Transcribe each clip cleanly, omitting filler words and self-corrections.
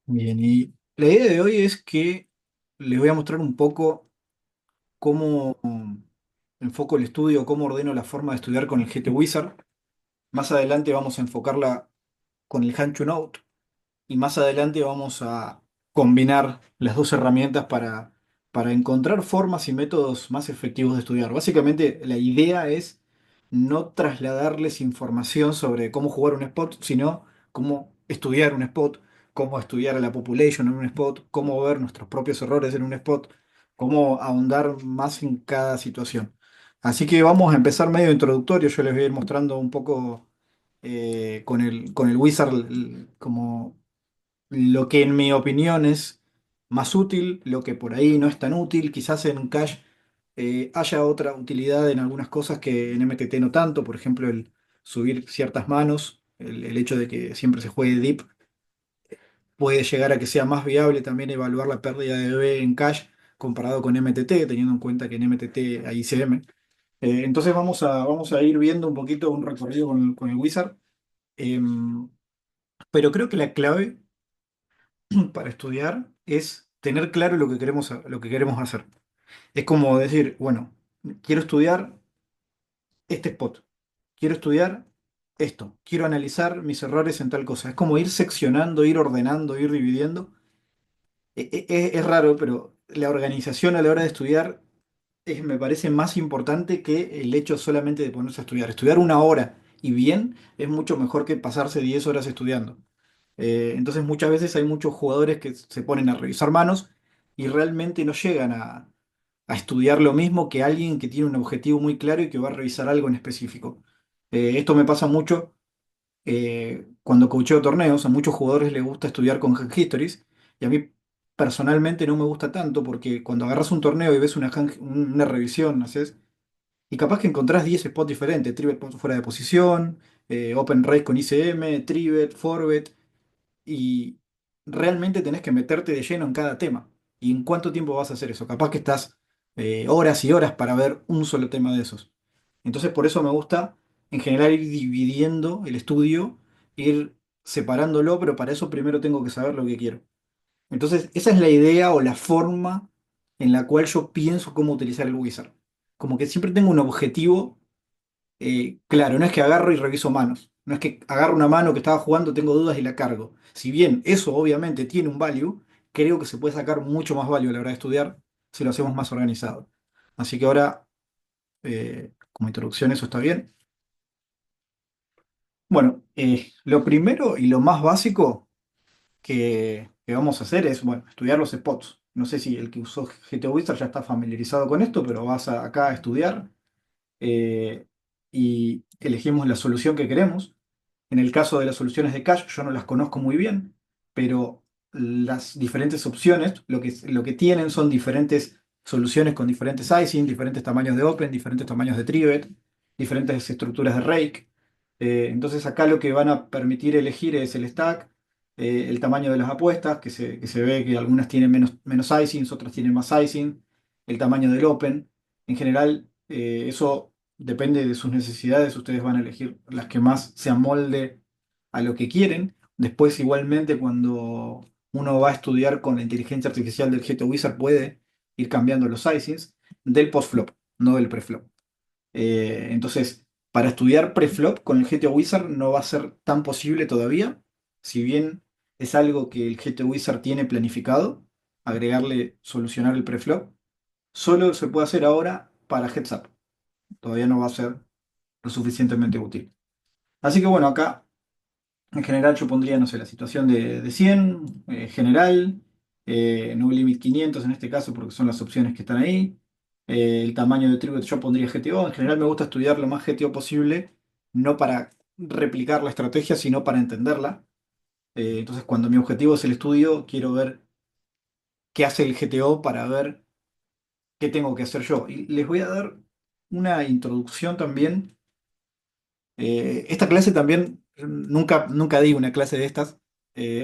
Bien, y la idea de hoy es que les voy a mostrar un poco cómo enfoco el estudio, cómo ordeno la forma de estudiar con el GT Wizard. Más adelante vamos a enfocarla con el Hanchu Note y más adelante vamos a combinar las dos herramientas para encontrar formas y métodos más efectivos de estudiar. Básicamente, la idea es no trasladarles información sobre cómo jugar un spot, sino cómo estudiar un spot, cómo estudiar a la population en un spot, cómo ver nuestros propios errores en un spot, cómo ahondar más en cada situación. Así que vamos a empezar medio introductorio. Yo les voy a ir mostrando un poco con el Wizard como lo que en mi opinión es más útil, lo que por ahí no es tan útil. Quizás en Cache haya otra utilidad en algunas cosas que en MTT no tanto, por ejemplo, el subir ciertas manos, el hecho de que siempre se juegue deep, puede llegar a que sea más viable también evaluar la pérdida de B en Cache comparado con MTT, teniendo en cuenta que en MTT hay ICM. Entonces vamos a ir viendo un poquito un recorrido con el Wizard. Em, pero creo que la clave para estudiar es tener claro lo que queremos hacer. Es como decir, bueno, quiero estudiar este spot, quiero estudiar esto, quiero analizar mis errores en tal cosa. Es como ir seccionando, ir ordenando, ir dividiendo. Es raro, pero la organización a la hora de estudiar me parece más importante que el hecho solamente de ponerse a estudiar. Estudiar una hora y bien es mucho mejor que pasarse 10 horas estudiando. Entonces muchas veces hay muchos jugadores que se ponen a revisar manos y realmente no llegan a estudiar lo mismo que alguien que tiene un objetivo muy claro y que va a revisar algo en específico. Esto me pasa mucho cuando coacheo torneos. A muchos jugadores les gusta estudiar con Hand Histories y a mí personalmente no me gusta tanto porque cuando agarras un torneo y ves una revisión, haces, y capaz que encontrás 10 spots diferentes: trivet fuera de posición, open race con ICM, trivet, forbet, y realmente tenés que meterte de lleno en cada tema. ¿Y en cuánto tiempo vas a hacer eso? Capaz que estás horas y horas para ver un solo tema de esos. Entonces por eso me gusta en general ir dividiendo el estudio, ir separándolo, pero para eso primero tengo que saber lo que quiero. Entonces esa es la idea o la forma en la cual yo pienso cómo utilizar el wizard. Como que siempre tengo un objetivo claro, no es que agarro y reviso manos. No es que agarro una mano que estaba jugando, tengo dudas y la cargo. Si bien eso obviamente tiene un value, creo que se puede sacar mucho más value a la hora de estudiar si lo hacemos más organizado. Así que ahora, como introducción, eso está bien. Bueno, lo primero y lo más básico que vamos a hacer es, bueno, estudiar los spots. No sé si el que usó GT Wizard ya está familiarizado con esto, pero acá a estudiar eh, y elegimos la solución que queremos. En el caso de las soluciones de cache, yo no las conozco muy bien, pero las diferentes opciones lo que tienen son diferentes soluciones con diferentes sizing, diferentes tamaños de open, diferentes tamaños de trivet, diferentes estructuras de rake. Entonces acá lo que van a permitir elegir es el stack, el tamaño de las apuestas, que se ve que algunas tienen menos sizings, otras tienen más sizing, el tamaño del open. En general, eso depende de sus necesidades. Ustedes van a elegir las que más se amolde a lo que quieren. Después, igualmente, cuando uno va a estudiar con la inteligencia artificial del GTWizard, puede ir cambiando los sizings del postflop, no del preflop. Entonces, para estudiar preflop con el GTWizard no va a ser tan posible todavía, si bien es algo que el GTWizard tiene planificado, agregarle, solucionar el preflop. Solo se puede hacer ahora para heads up. Todavía no va a ser lo suficientemente útil. Así que bueno, acá en general yo pondría, no sé, la situación de 100, general, no limit 500 en este caso porque son las opciones que están ahí. El tamaño de tribu yo pondría GTO. En general me gusta estudiar lo más GTO posible, no para replicar la estrategia, sino para entenderla. Entonces cuando mi objetivo es el estudio, quiero ver qué hace el GTO para ver qué tengo que hacer yo. Y les voy a dar una introducción también. Esta clase también, nunca di una clase de estas.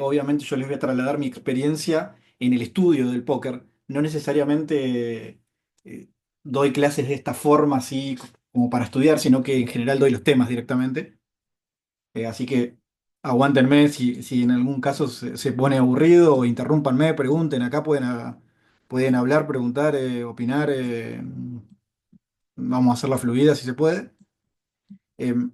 Obviamente yo les voy a trasladar mi experiencia en el estudio del póker. No necesariamente eh, doy clases de esta forma así como para estudiar, sino que en general doy los temas directamente. Así que Aguántenme si en algún caso se pone aburrido o interrúmpanme, pregunten, acá pueden hablar, preguntar, opinar, vamos a hacerla fluida si se puede. Em,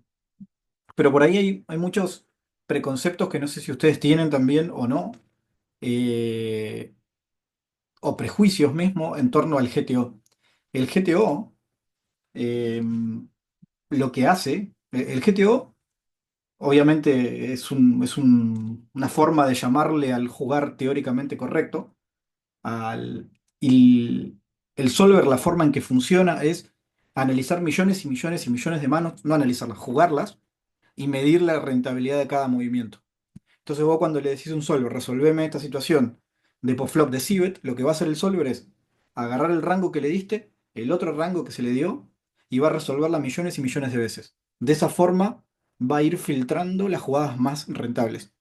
pero por ahí hay muchos preconceptos que no sé si ustedes tienen también o no, eh, o prejuicios mismo en torno al GTO. El GTO, em, lo que hace, el GTO obviamente una forma de llamarle al jugar teóricamente correcto. Al, y el solver, la forma en que funciona es analizar millones y millones y millones de manos, no analizarlas, jugarlas y medir la rentabilidad de cada movimiento. Entonces vos cuando le decís a un solver, resolveme esta situación de postflop de Civet, lo que va a hacer el solver es agarrar el rango que le diste, el otro rango que se le dio, y va a resolverla millones y millones de veces. De esa forma va a ir filtrando las jugadas más rentables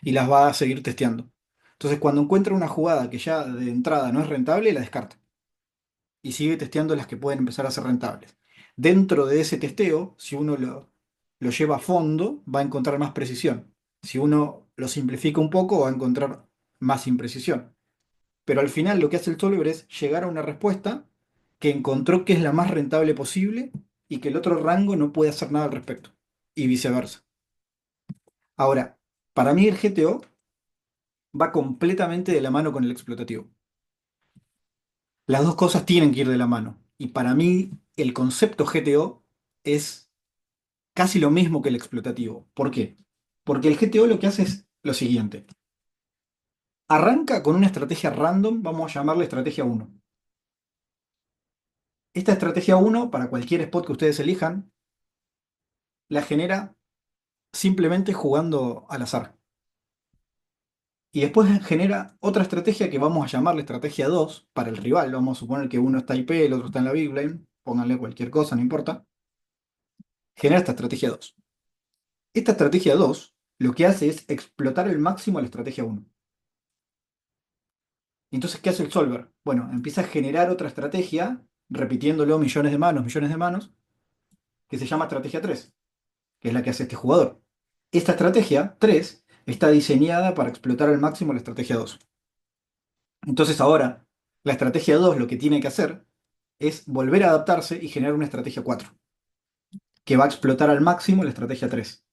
y las va a seguir testeando. Entonces cuando encuentra una jugada que ya de entrada no es rentable, la descarta y sigue testeando las que pueden empezar a ser rentables. Dentro de ese testeo, si uno lo lleva a fondo, va a encontrar más precisión. Si uno lo simplifica un poco, va a encontrar más imprecisión. Pero al final lo que hace el solver es llegar a una respuesta que encontró que es la más rentable posible y que el otro rango no puede hacer nada al respecto. Y viceversa. Ahora, para mí el GTO va completamente de la mano con el explotativo. Las dos cosas tienen que ir de la mano. Y para mí el concepto GTO es casi lo mismo que el explotativo. ¿Por qué? Porque el GTO lo que hace es lo siguiente. Arranca con una estrategia random, vamos a llamarle estrategia uno. Esta estrategia uno, para cualquier spot que ustedes elijan, la genera simplemente jugando al azar. Y después genera otra estrategia que vamos a llamarle estrategia 2 para el rival. Vamos a suponer que uno está IP, el otro está en la big blind. Pónganle cualquier cosa, no importa. Genera esta estrategia 2. Esta estrategia 2 lo que hace es explotar al máximo la estrategia uno. Entonces, ¿qué hace el solver? Bueno, empieza a generar otra estrategia, repitiéndolo millones de manos, que se llama estrategia 3, que es la que hace este jugador. Esta estrategia 3 está diseñada para explotar al máximo la estrategia 2. Entonces ahora, la estrategia 2 lo que tiene que hacer es volver a adaptarse y generar una estrategia 4, que va a explotar al máximo la estrategia 3.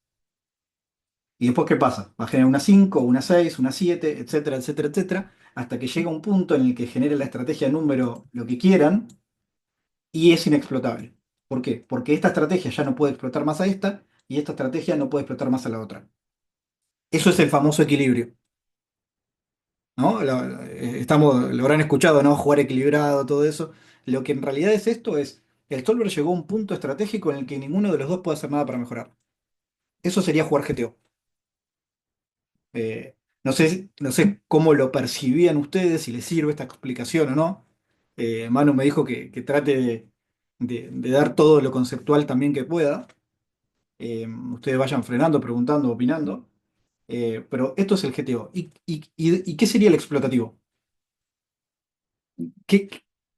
¿Y después qué pasa? Va a generar una 5, una 6, una 7, etcétera, etcétera, etcétera, hasta que llega un punto en el que genere la estrategia número lo que quieran y es inexplotable. ¿Por qué? Porque esta estrategia ya no puede explotar más a esta y esta estrategia no puede explotar más a la otra. Eso es el famoso equilibrio, ¿no? Lo habrán escuchado, ¿no? Jugar equilibrado, todo eso. Lo que en realidad es esto es, el solver llegó a un punto estratégico en el que ninguno de los dos puede hacer nada para mejorar. Eso sería jugar GTO. No sé cómo lo percibían ustedes, si les sirve esta explicación o no. Manu me dijo que trate de dar todo lo conceptual también que pueda. Ustedes vayan frenando, preguntando, opinando. Pero esto es el GTO. ¿Y qué sería el explotativo? ¿Qué,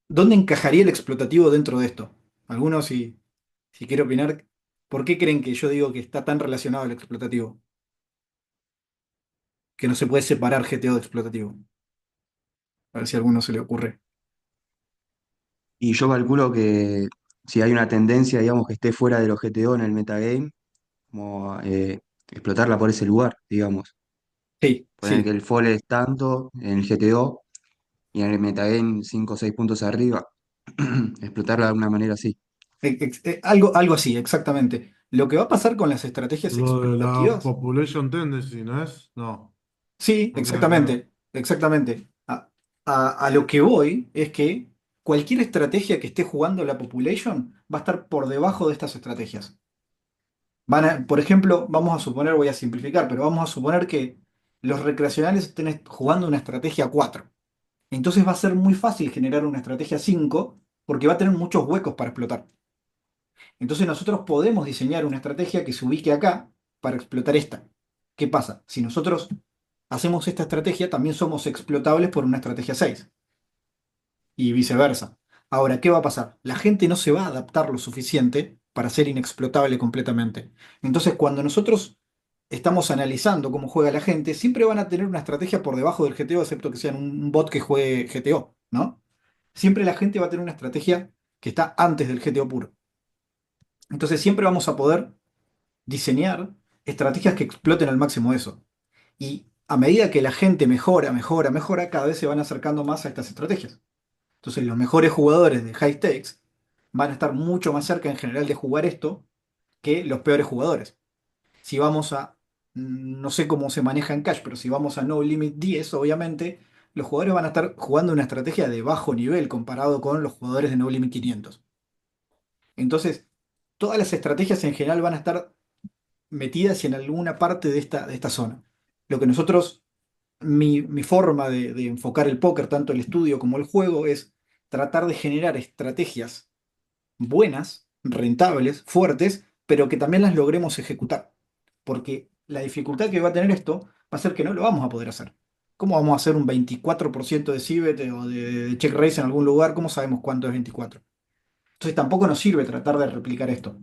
¿Dónde encajaría el explotativo dentro de esto? Algunos, si quiere opinar, ¿por qué creen que yo digo que está tan relacionado al explotativo? Que no se puede separar GTO de explotativo. A ver si a alguno se le ocurre. Y yo calculo que si hay una tendencia, digamos, que esté fuera del GTO en el metagame, como explotarla por ese lugar, digamos. Sí, Poner que sí. el fall es tanto en el GTO y en el metagame 5 o 6 puntos arriba, explotarla de alguna manera así. Algo así, exactamente. Lo que va a pasar con las estrategias Lo de la explotativas. population tendency, ¿no es? No, Sí, no tiene que ver. exactamente, exactamente. A lo que voy es que cualquier estrategia que esté jugando la population va a estar por debajo de estas estrategias. Por ejemplo, vamos a suponer, voy a simplificar, pero vamos a suponer que los recreacionales estén jugando una estrategia 4. Entonces va a ser muy fácil generar una estrategia 5 porque va a tener muchos huecos para explotar. Entonces nosotros podemos diseñar una estrategia que se ubique acá para explotar esta. ¿Qué pasa? Si nosotros hacemos esta estrategia, también somos explotables por una estrategia 6 y viceversa. Ahora, ¿qué va a pasar? La gente no se va a adaptar lo suficiente para ser inexplotable completamente. Entonces, cuando nosotros estamos analizando cómo juega la gente, siempre van a tener una estrategia por debajo del GTO, excepto que sean un bot que juegue GTO, ¿no? Siempre la gente va a tener una estrategia que está antes del GTO puro. Entonces siempre vamos a poder diseñar estrategias que exploten al máximo eso. Y a medida que la gente mejora, mejora, mejora, cada vez se van acercando más a estas estrategias. Entonces los mejores jugadores de high stakes van a estar mucho más cerca en general de jugar esto que los peores jugadores. Si vamos a, no sé cómo se maneja en Cash, pero si vamos a No Limit 10, obviamente, los jugadores van a estar jugando una estrategia de bajo nivel comparado con los jugadores de No Limit 500. Entonces, todas las estrategias en general van a estar metidas en alguna parte de esta zona. Lo que nosotros, mi forma de enfocar el póker, tanto el estudio como el juego, es tratar de generar estrategias buenas, rentables, fuertes, pero que también las logremos ejecutar. Porque la dificultad que va a tener esto va a ser que no lo vamos a poder hacer. ¿Cómo vamos a hacer un 24% de CBET o de check raise en algún lugar? ¿Cómo sabemos cuánto es 24? Entonces tampoco nos sirve tratar de replicar esto.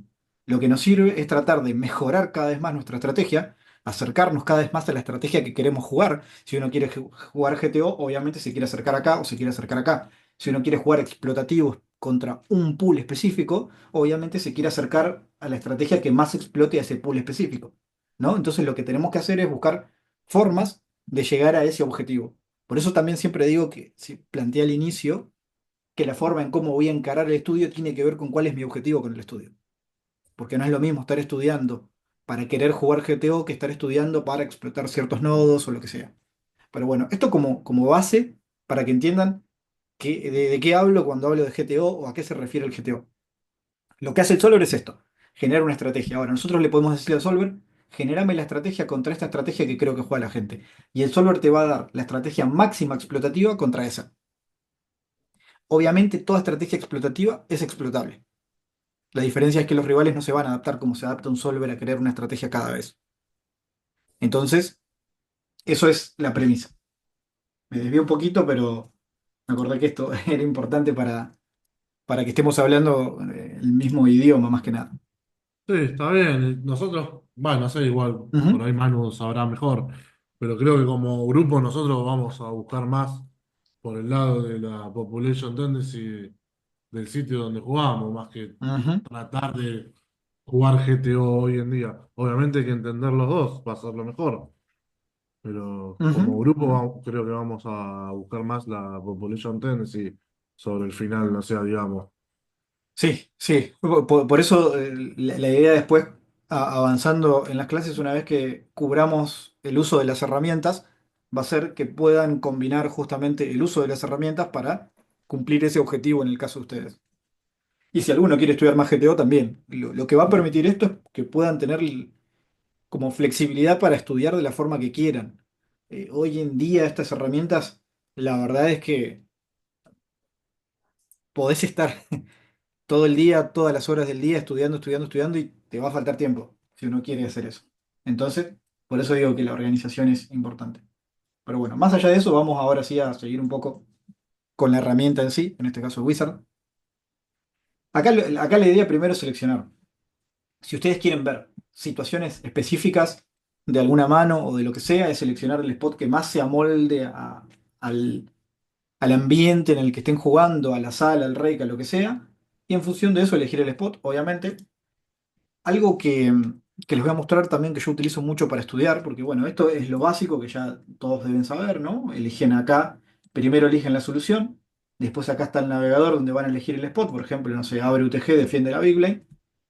Lo que nos sirve es tratar de mejorar cada vez más nuestra estrategia, acercarnos cada vez más a la estrategia que queremos jugar. Si uno quiere jugar GTO, obviamente se quiere acercar acá o se quiere acercar acá. Si uno quiere jugar explotativos contra un pool específico, obviamente se quiere acercar a la estrategia que más explote a ese pool específico, ¿no? Entonces lo que tenemos que hacer es buscar formas de llegar a ese objetivo. Por eso también siempre digo que, si planteé al inicio, que la forma en cómo voy a encarar el estudio tiene que ver con cuál es mi objetivo con el estudio. Porque no es lo mismo estar estudiando para querer jugar GTO que estar estudiando para explotar ciertos nodos o lo que sea. Pero bueno, esto como base para que entiendan de qué hablo cuando hablo de GTO o a qué se refiere el GTO. Lo que hace el solver es esto, generar una estrategia. Ahora, nosotros le podemos decir al solver, generame la estrategia contra esta estrategia que creo que juega la gente. Y el solver te va a dar la estrategia máxima explotativa contra esa. Obviamente, toda estrategia explotativa es explotable. La diferencia es que los rivales no se van a adaptar como se adapta un solver a crear una estrategia cada vez. Entonces, eso es la premisa. Me desvié un poquito, pero me acordé que esto era importante para que estemos hablando el mismo idioma más que nada. Sí, está bien. Nosotros, bueno, no sé, igual, por Ujú, ahí Manu sabrá mejor, pero creo que como grupo nosotros vamos a buscar más por el lado de la population tendency del sitio donde jugamos, más que ujú, tratar de jugar GTO hoy en día. Obviamente hay que entender los dos, va a ser lo mejor, pero como ujú. grupo creo que vamos a buscar más la population tendency sobre el final, no sea, digamos. Sí, sí. Por eso la idea después, avanzando en las clases, una vez que cubramos el uso de las herramientas, va a ser que puedan combinar justamente el uso de las herramientas para cumplir ese objetivo en el caso de ustedes. Y si alguno quiere estudiar más GTO también. Lo que va a permitir esto es que puedan tener como flexibilidad para estudiar de la forma que quieran. Hoy en día estas herramientas, la verdad es que podés estar todo el día, todas las horas del día estudiando, estudiando, estudiando y te va a faltar tiempo si uno quiere hacer eso. Entonces, por eso digo que la organización es importante. Pero bueno, más allá de eso, vamos ahora sí a seguir un poco con la herramienta en sí, en este caso Wizard. Acá la idea primero es seleccionar. Si ustedes quieren ver situaciones específicas de alguna mano o de lo que sea, es seleccionar el spot que más se amolde al, al ambiente en el que estén jugando, a la sala, al rake, a lo que sea, y en función de eso elegir el spot, obviamente. Algo que les voy a mostrar también que yo utilizo mucho para estudiar, porque bueno, esto es lo básico que ya todos deben saber, ¿no? Eligen acá, primero eligen la solución, después acá está el navegador donde van a elegir el spot, por ejemplo, no sé, abre UTG, defiende la Big Blind,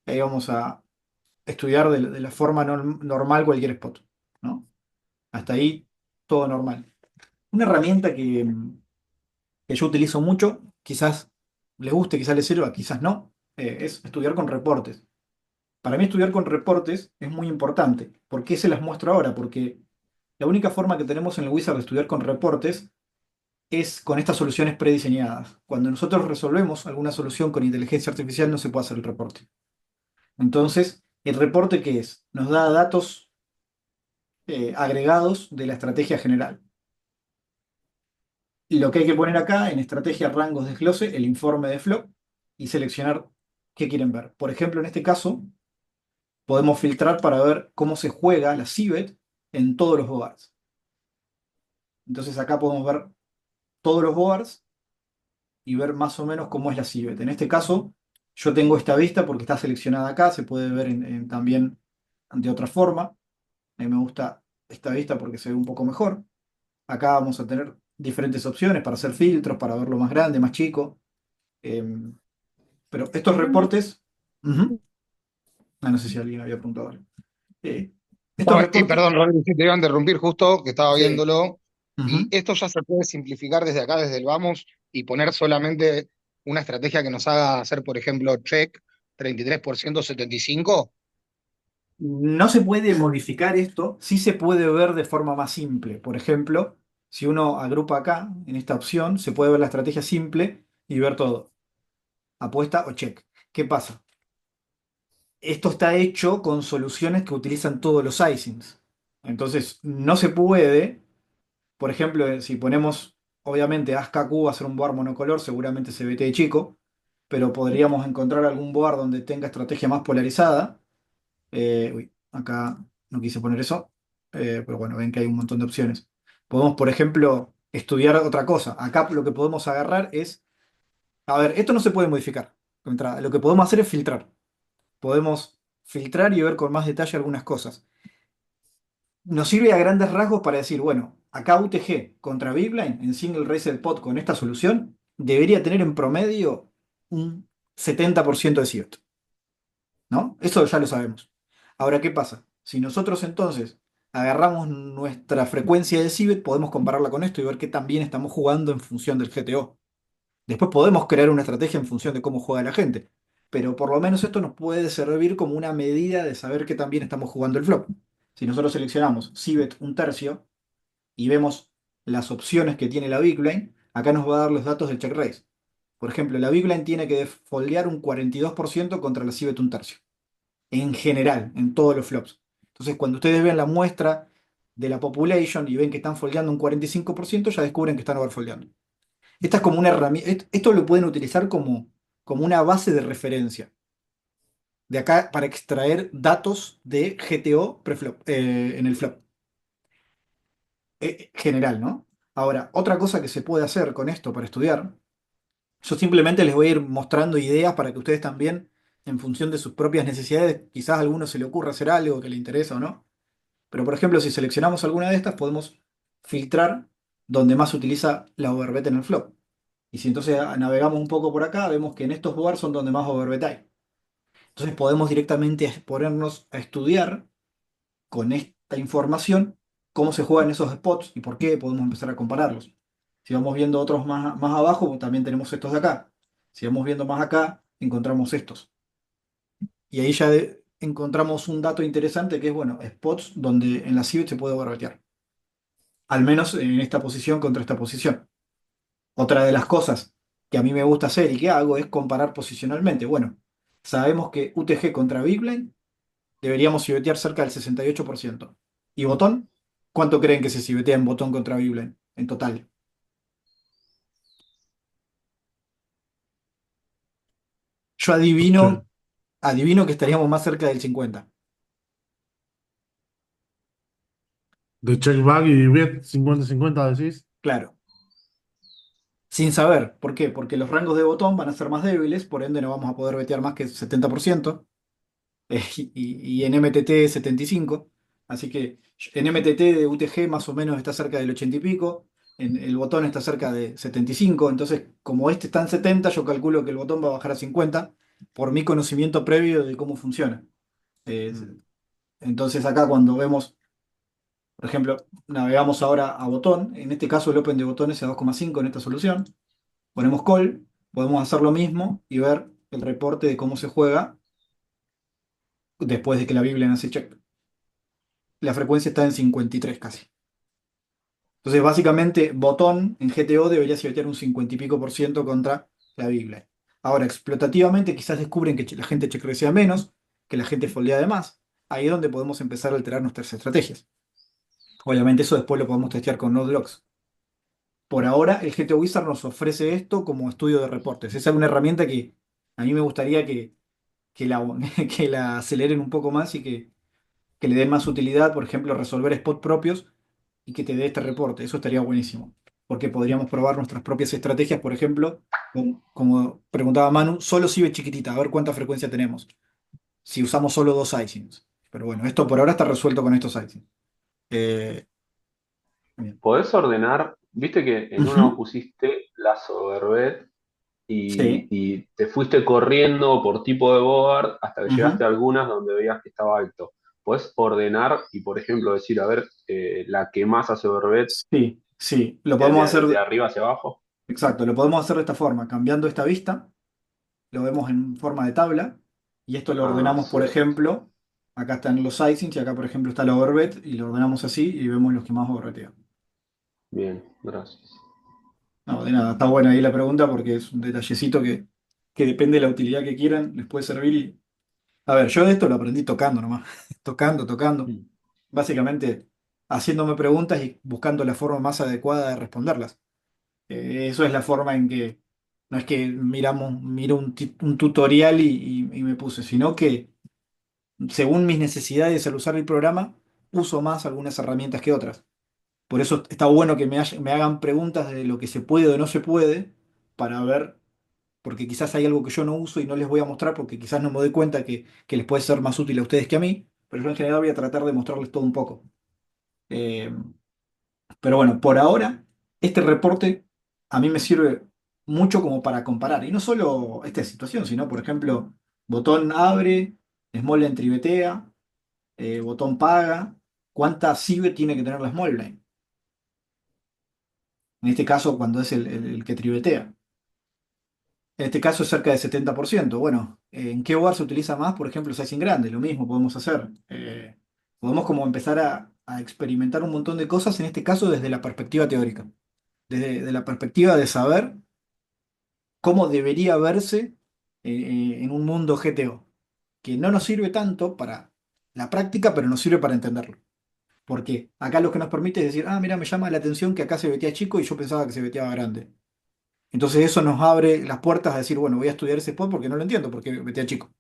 ahí vamos a estudiar de la forma normal cualquier spot, ¿no? Hasta ahí todo normal. Una herramienta que yo utilizo mucho, quizás les guste, quizás les sirva, quizás no, es estudiar con reportes. Para mí estudiar con reportes es muy importante. ¿Por qué se las muestro ahora? Porque la única forma que tenemos en el Wizard de estudiar con reportes es con estas soluciones prediseñadas. Cuando nosotros resolvemos alguna solución con inteligencia artificial no se puede hacer el reporte. Entonces, ¿el reporte qué es? Nos da datos agregados de la estrategia general. Y lo que hay que poner acá en estrategia rangos de desglose, el informe de flop y seleccionar qué quieren ver. Por ejemplo, en este caso, podemos filtrar para ver cómo se juega la Civet en todos los boards. Entonces acá podemos ver todos los boards y ver más o menos cómo es la Civet. En este caso, yo tengo esta vista porque está seleccionada acá, se puede ver también de otra forma. A mí me gusta esta vista porque se ve un poco mejor. Acá vamos a tener diferentes opciones para hacer filtros, para verlo más grande, más chico. Em, pero estos reportes... Ujú. No sé si alguien había apuntado algo. Eh, estos No, reportes... perdón, Rodri, sí, te iba a interrumpir justo que estaba Sí. viéndolo. Y Ujú. esto ya se puede simplificar desde acá, desde el vamos, y poner solamente una estrategia que nos haga hacer, por ejemplo, check 33% 75. No se puede modificar esto, sí se puede ver de forma más simple. Por ejemplo, si uno agrupa acá, en esta opción, se puede ver la estrategia simple y ver todo. Apuesta o check. ¿Qué pasa? Esto está hecho con soluciones que utilizan todos los icings. Entonces, no se puede, por ejemplo, si ponemos, obviamente, ASCAQ va a ser un board monocolor, seguramente se CBT de chico, pero podríamos encontrar algún board donde tenga estrategia más polarizada. Uy, acá no quise poner eso, pero bueno, ven que hay un montón de opciones. Podemos, por ejemplo, estudiar otra cosa. Acá lo que podemos agarrar es, a ver, esto no se puede modificar. Lo que podemos hacer es filtrar. Podemos filtrar y ver con más detalle algunas cosas. Nos sirve a grandes rasgos para decir, bueno, acá UTG contra Bigline en Single Racer Pot con esta solución debería tener en promedio un 70% de CIOT, ¿no? Eso ya lo sabemos. Ahora, ¿qué pasa? Si nosotros entonces agarramos nuestra frecuencia de CIBET, podemos compararla con esto y ver qué tan bien estamos jugando en función del GTO. Después podemos crear una estrategia en función de cómo juega la gente. Pero por lo menos esto nos puede servir como una medida de saber qué tan bien estamos jugando el flop. Si nosotros seleccionamos CIBET un tercio y vemos las opciones que tiene la Big Blind, acá nos va a dar los datos del check raise. Por ejemplo, la Big Blind tiene que foldear un 42% contra la CIBET un tercio en general, en todos los flops. Entonces, cuando ustedes ven la muestra de la population y ven que están foldeando un 45%, ya descubren que están overfoldeando. Esta es como una herramienta, esto lo pueden utilizar como una base de referencia. De acá para extraer datos de GTO preflop, en el flop. General, ¿no? Ahora, otra cosa que se puede hacer con esto para estudiar, yo simplemente les voy a ir mostrando ideas para que ustedes también, en función de sus propias necesidades, quizás a alguno se le ocurra hacer algo que le interesa o no. Pero por ejemplo, si seleccionamos alguna de estas, podemos filtrar donde más se utiliza la overbet en el flop. Y si entonces navegamos un poco por acá, vemos que en estos boards son donde más overbet hay. Entonces podemos directamente ponernos a estudiar con esta información cómo se juegan esos spots y por qué podemos empezar a compararlos. Si vamos viendo otros más abajo, pues también tenemos estos de acá. Si vamos viendo más acá, encontramos estos. Y ahí ya encontramos un dato interesante que es, bueno, spots donde en la CIBET se puede overbetear. Al menos en esta posición contra esta posición. Otra de las cosas que a mí me gusta hacer y que hago es comparar posicionalmente. Bueno, sabemos que UTG contra Bigline deberíamos cibetear cerca del 68%. ¿Y botón? ¿Cuánto creen que se cibetea en botón contra Bigline en total? Yo Che, adivino que estaríamos más cerca del 50. de check back y bet 50-50 decís. Claro. Sin saber. ¿Por qué? Porque los rangos de botón van a ser más débiles, por ende no vamos a poder betear más que el 70%. Y en MTT 75. Así que en MTT de UTG más o menos está cerca del 80 y pico. En el botón está cerca de 75. Entonces, como este está en 70, yo calculo que el botón va a bajar a 50 por mi conocimiento previo de cómo funciona. Eh, Mm. entonces, acá cuando vemos, por ejemplo, navegamos ahora a botón. En este caso, el open de botón es a 2,5 en esta solución. Ponemos call. Podemos hacer lo mismo y ver el reporte de cómo se juega después de que la Biblia hace check. La frecuencia está en 53 casi. Entonces, básicamente, botón en GTO debería cibetear un 50 y pico por ciento contra la Biblia. Ahora, explotativamente, quizás descubren que la gente checkresea menos, que la gente foldea de más. Ahí es donde podemos empezar a alterar nuestras estrategias. Obviamente, eso después lo podemos testear con NodeLogs. Por ahora, el GTO Wizard nos ofrece esto como estudio de reportes. Esa es una herramienta que a mí me gustaría que que la, que la aceleren un poco más y que le den más utilidad, por ejemplo, resolver spots propios y que te dé este reporte. Eso estaría buenísimo, porque podríamos probar nuestras propias estrategias, por ejemplo, como preguntaba Manu, solo si ve chiquitita, a ver cuánta frecuencia tenemos, si usamos solo dos icings. Pero bueno, esto por ahora está resuelto con estos icings. Eh, bien. Podés ordenar, viste que en uno Ujú. pusiste la Soberbet Sí. y te fuiste corriendo por tipo de board hasta que llegaste Ujú. a algunas donde veías que estaba alto. Podés ordenar y, por ejemplo, decir, a ver, la que más hace Soberbet Sí, sí, lo podemos de hacer, arriba hacia abajo. exacto, lo podemos hacer de esta forma, cambiando esta vista, lo vemos en forma de tabla, y esto lo Ah, ordenamos, sí. por ejemplo, acá están los sizings, y acá, por ejemplo, está la overbet, y lo ordenamos así, y vemos los que más overbetean. Bien, gracias. No, de nada, está buena ahí la pregunta porque es un detallecito que depende de la utilidad que quieran, les puede servir. A ver, yo de esto lo aprendí tocando nomás, tocando, tocando. Mm. Básicamente haciéndome preguntas y buscando la forma más adecuada de responderlas. Eso es la forma en que, no es que miro un tutorial y me puse, sino que según mis necesidades al usar el programa, uso más algunas herramientas que otras. Por eso está bueno que me hagan preguntas de lo que se puede o no se puede para ver, porque quizás hay algo que yo no uso y no les voy a mostrar porque quizás no me doy cuenta que les puede ser más útil a ustedes que a mí, pero yo en general voy a tratar de mostrarles todo un poco. Eh, pero bueno, por ahora, este reporte a mí me sirve mucho como para comparar, y no solo esta situación, sino por ejemplo, botón abre, small entry betea, botón paga, cuánta SIBE tiene que tener la small blind. En este caso, cuando es el que trivetea. En este caso es cerca del 70%. Bueno, ¿en qué hogar se utiliza más? Por ejemplo, el sizing grande. Lo mismo podemos hacer. Podemos como empezar a experimentar un montón de cosas, en este caso desde la perspectiva teórica. Desde de la perspectiva de saber cómo debería verse en un mundo GTO. Que no nos sirve tanto para la práctica, pero nos sirve para entenderlo. Porque acá lo que nos permite es decir, ah, mira, me llama la atención que acá se vetea chico y yo pensaba que se veteaba grande. Entonces eso nos abre las puertas a decir, bueno, voy a estudiar ese spot porque no lo entiendo, porque vetea chico.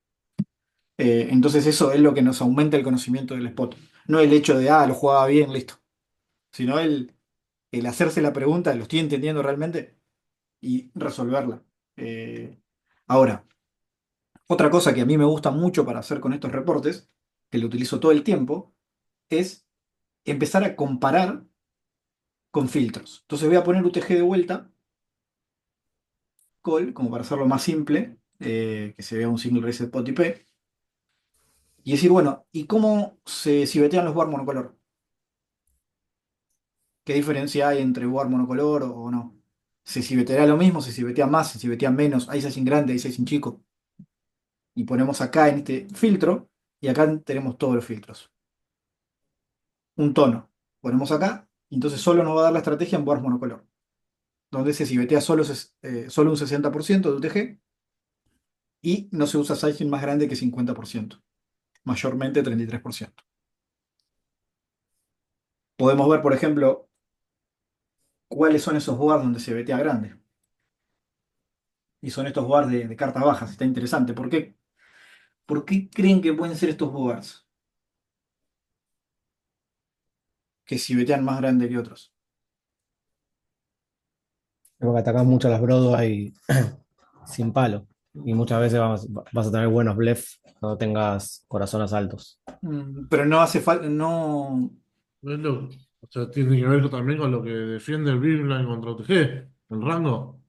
Entonces eso es lo que nos aumenta el conocimiento del spot. No el hecho de, ah, lo jugaba bien, listo. Sino el hacerse la pregunta, ¿lo estoy entendiendo realmente? Y resolverla. Eh, Ahora, otra cosa que a mí me gusta mucho para hacer con estos reportes, que lo utilizo todo el tiempo, es empezar a comparar con filtros. Entonces voy a poner UTG de vuelta, call, como para hacerlo más simple, que se vea un single reset pot IP. Y decir, bueno, ¿y cómo se civetean los board monocolor? ¿Qué diferencia hay entre board monocolor o no? ¿Se civetea lo mismo? ¿Se civetea más? ¿Se civetea menos? ¿Hay sizing grande? ¿Hay sizing chico? Y ponemos acá en este filtro, y acá tenemos todos los filtros. Un tono. Ponemos acá, y entonces solo nos va a dar la estrategia en board monocolor, donde se civetea solo un 60% de UTG y no se usa sizing más grande que 50%, mayormente 33%. Podemos ver, por ejemplo, cuáles son esos boards donde se vetea grande. Y son estos boards de cartas bajas. Está interesante. ¿Por qué creen que pueden ser estos boards que si vetean más grande que otros? Porque atacás mucho a las Broadway sin palo. Y muchas veces vas a tener buenos bluffs cuando tengas corazones altos. Pero no hace falta, no. O sea, tiene que ver también con lo que defiende el Big Blind contra OTG, el rango.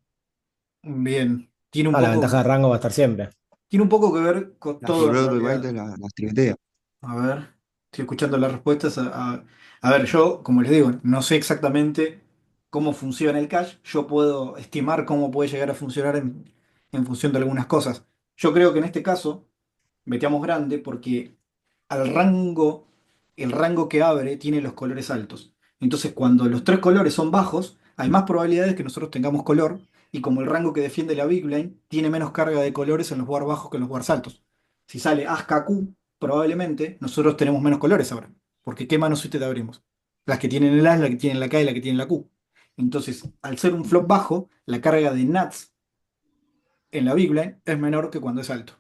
Bien. Ah, la ventaja de rango va a estar siempre. Tiene un poco que ver con La todo en Broadway realidad. White las trivetea. A ver, estoy escuchando las respuestas. A ver, yo, como les digo, no sé exactamente cómo funciona el cache. Yo puedo estimar cómo puede llegar a funcionar en función de algunas cosas. Yo creo que en este caso veteamos grande porque al rango, el rango que abre tiene los colores altos. Entonces, cuando los tres colores son bajos, hay más probabilidades que nosotros tengamos color. Y como el rango que defiende la Big Blind tiene menos carga de colores en los board bajos que en los board altos. Si sale As Q, probablemente nosotros tenemos menos colores ahora. Porque ¿qué manos te abrimos? Las que tienen el As, la que tienen la K y la que tienen la Q. Entonces, al ser un flop bajo, la carga de Nuts en la Big Blind es menor que cuando es alto.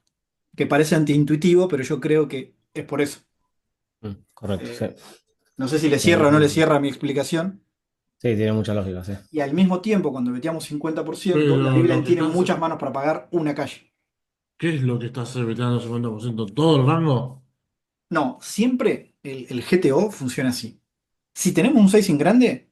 que parece antiintuitivo, pero yo creo que es por eso. Correcto, sí. Eh, no sé si le Tiene cierra o no mucha le lógica. cierra mi explicación. Sí, tiene mucha lógica, sí. Y al mismo tiempo, cuando metíamos 50%, la Pero Big lo Blind que tiene estás, muchas manos para pagar una calle. ¿qué es lo que estás veteando 50%? ¿Todo el rango? No, siempre el GTO funciona así. Si tenemos un sizing grande,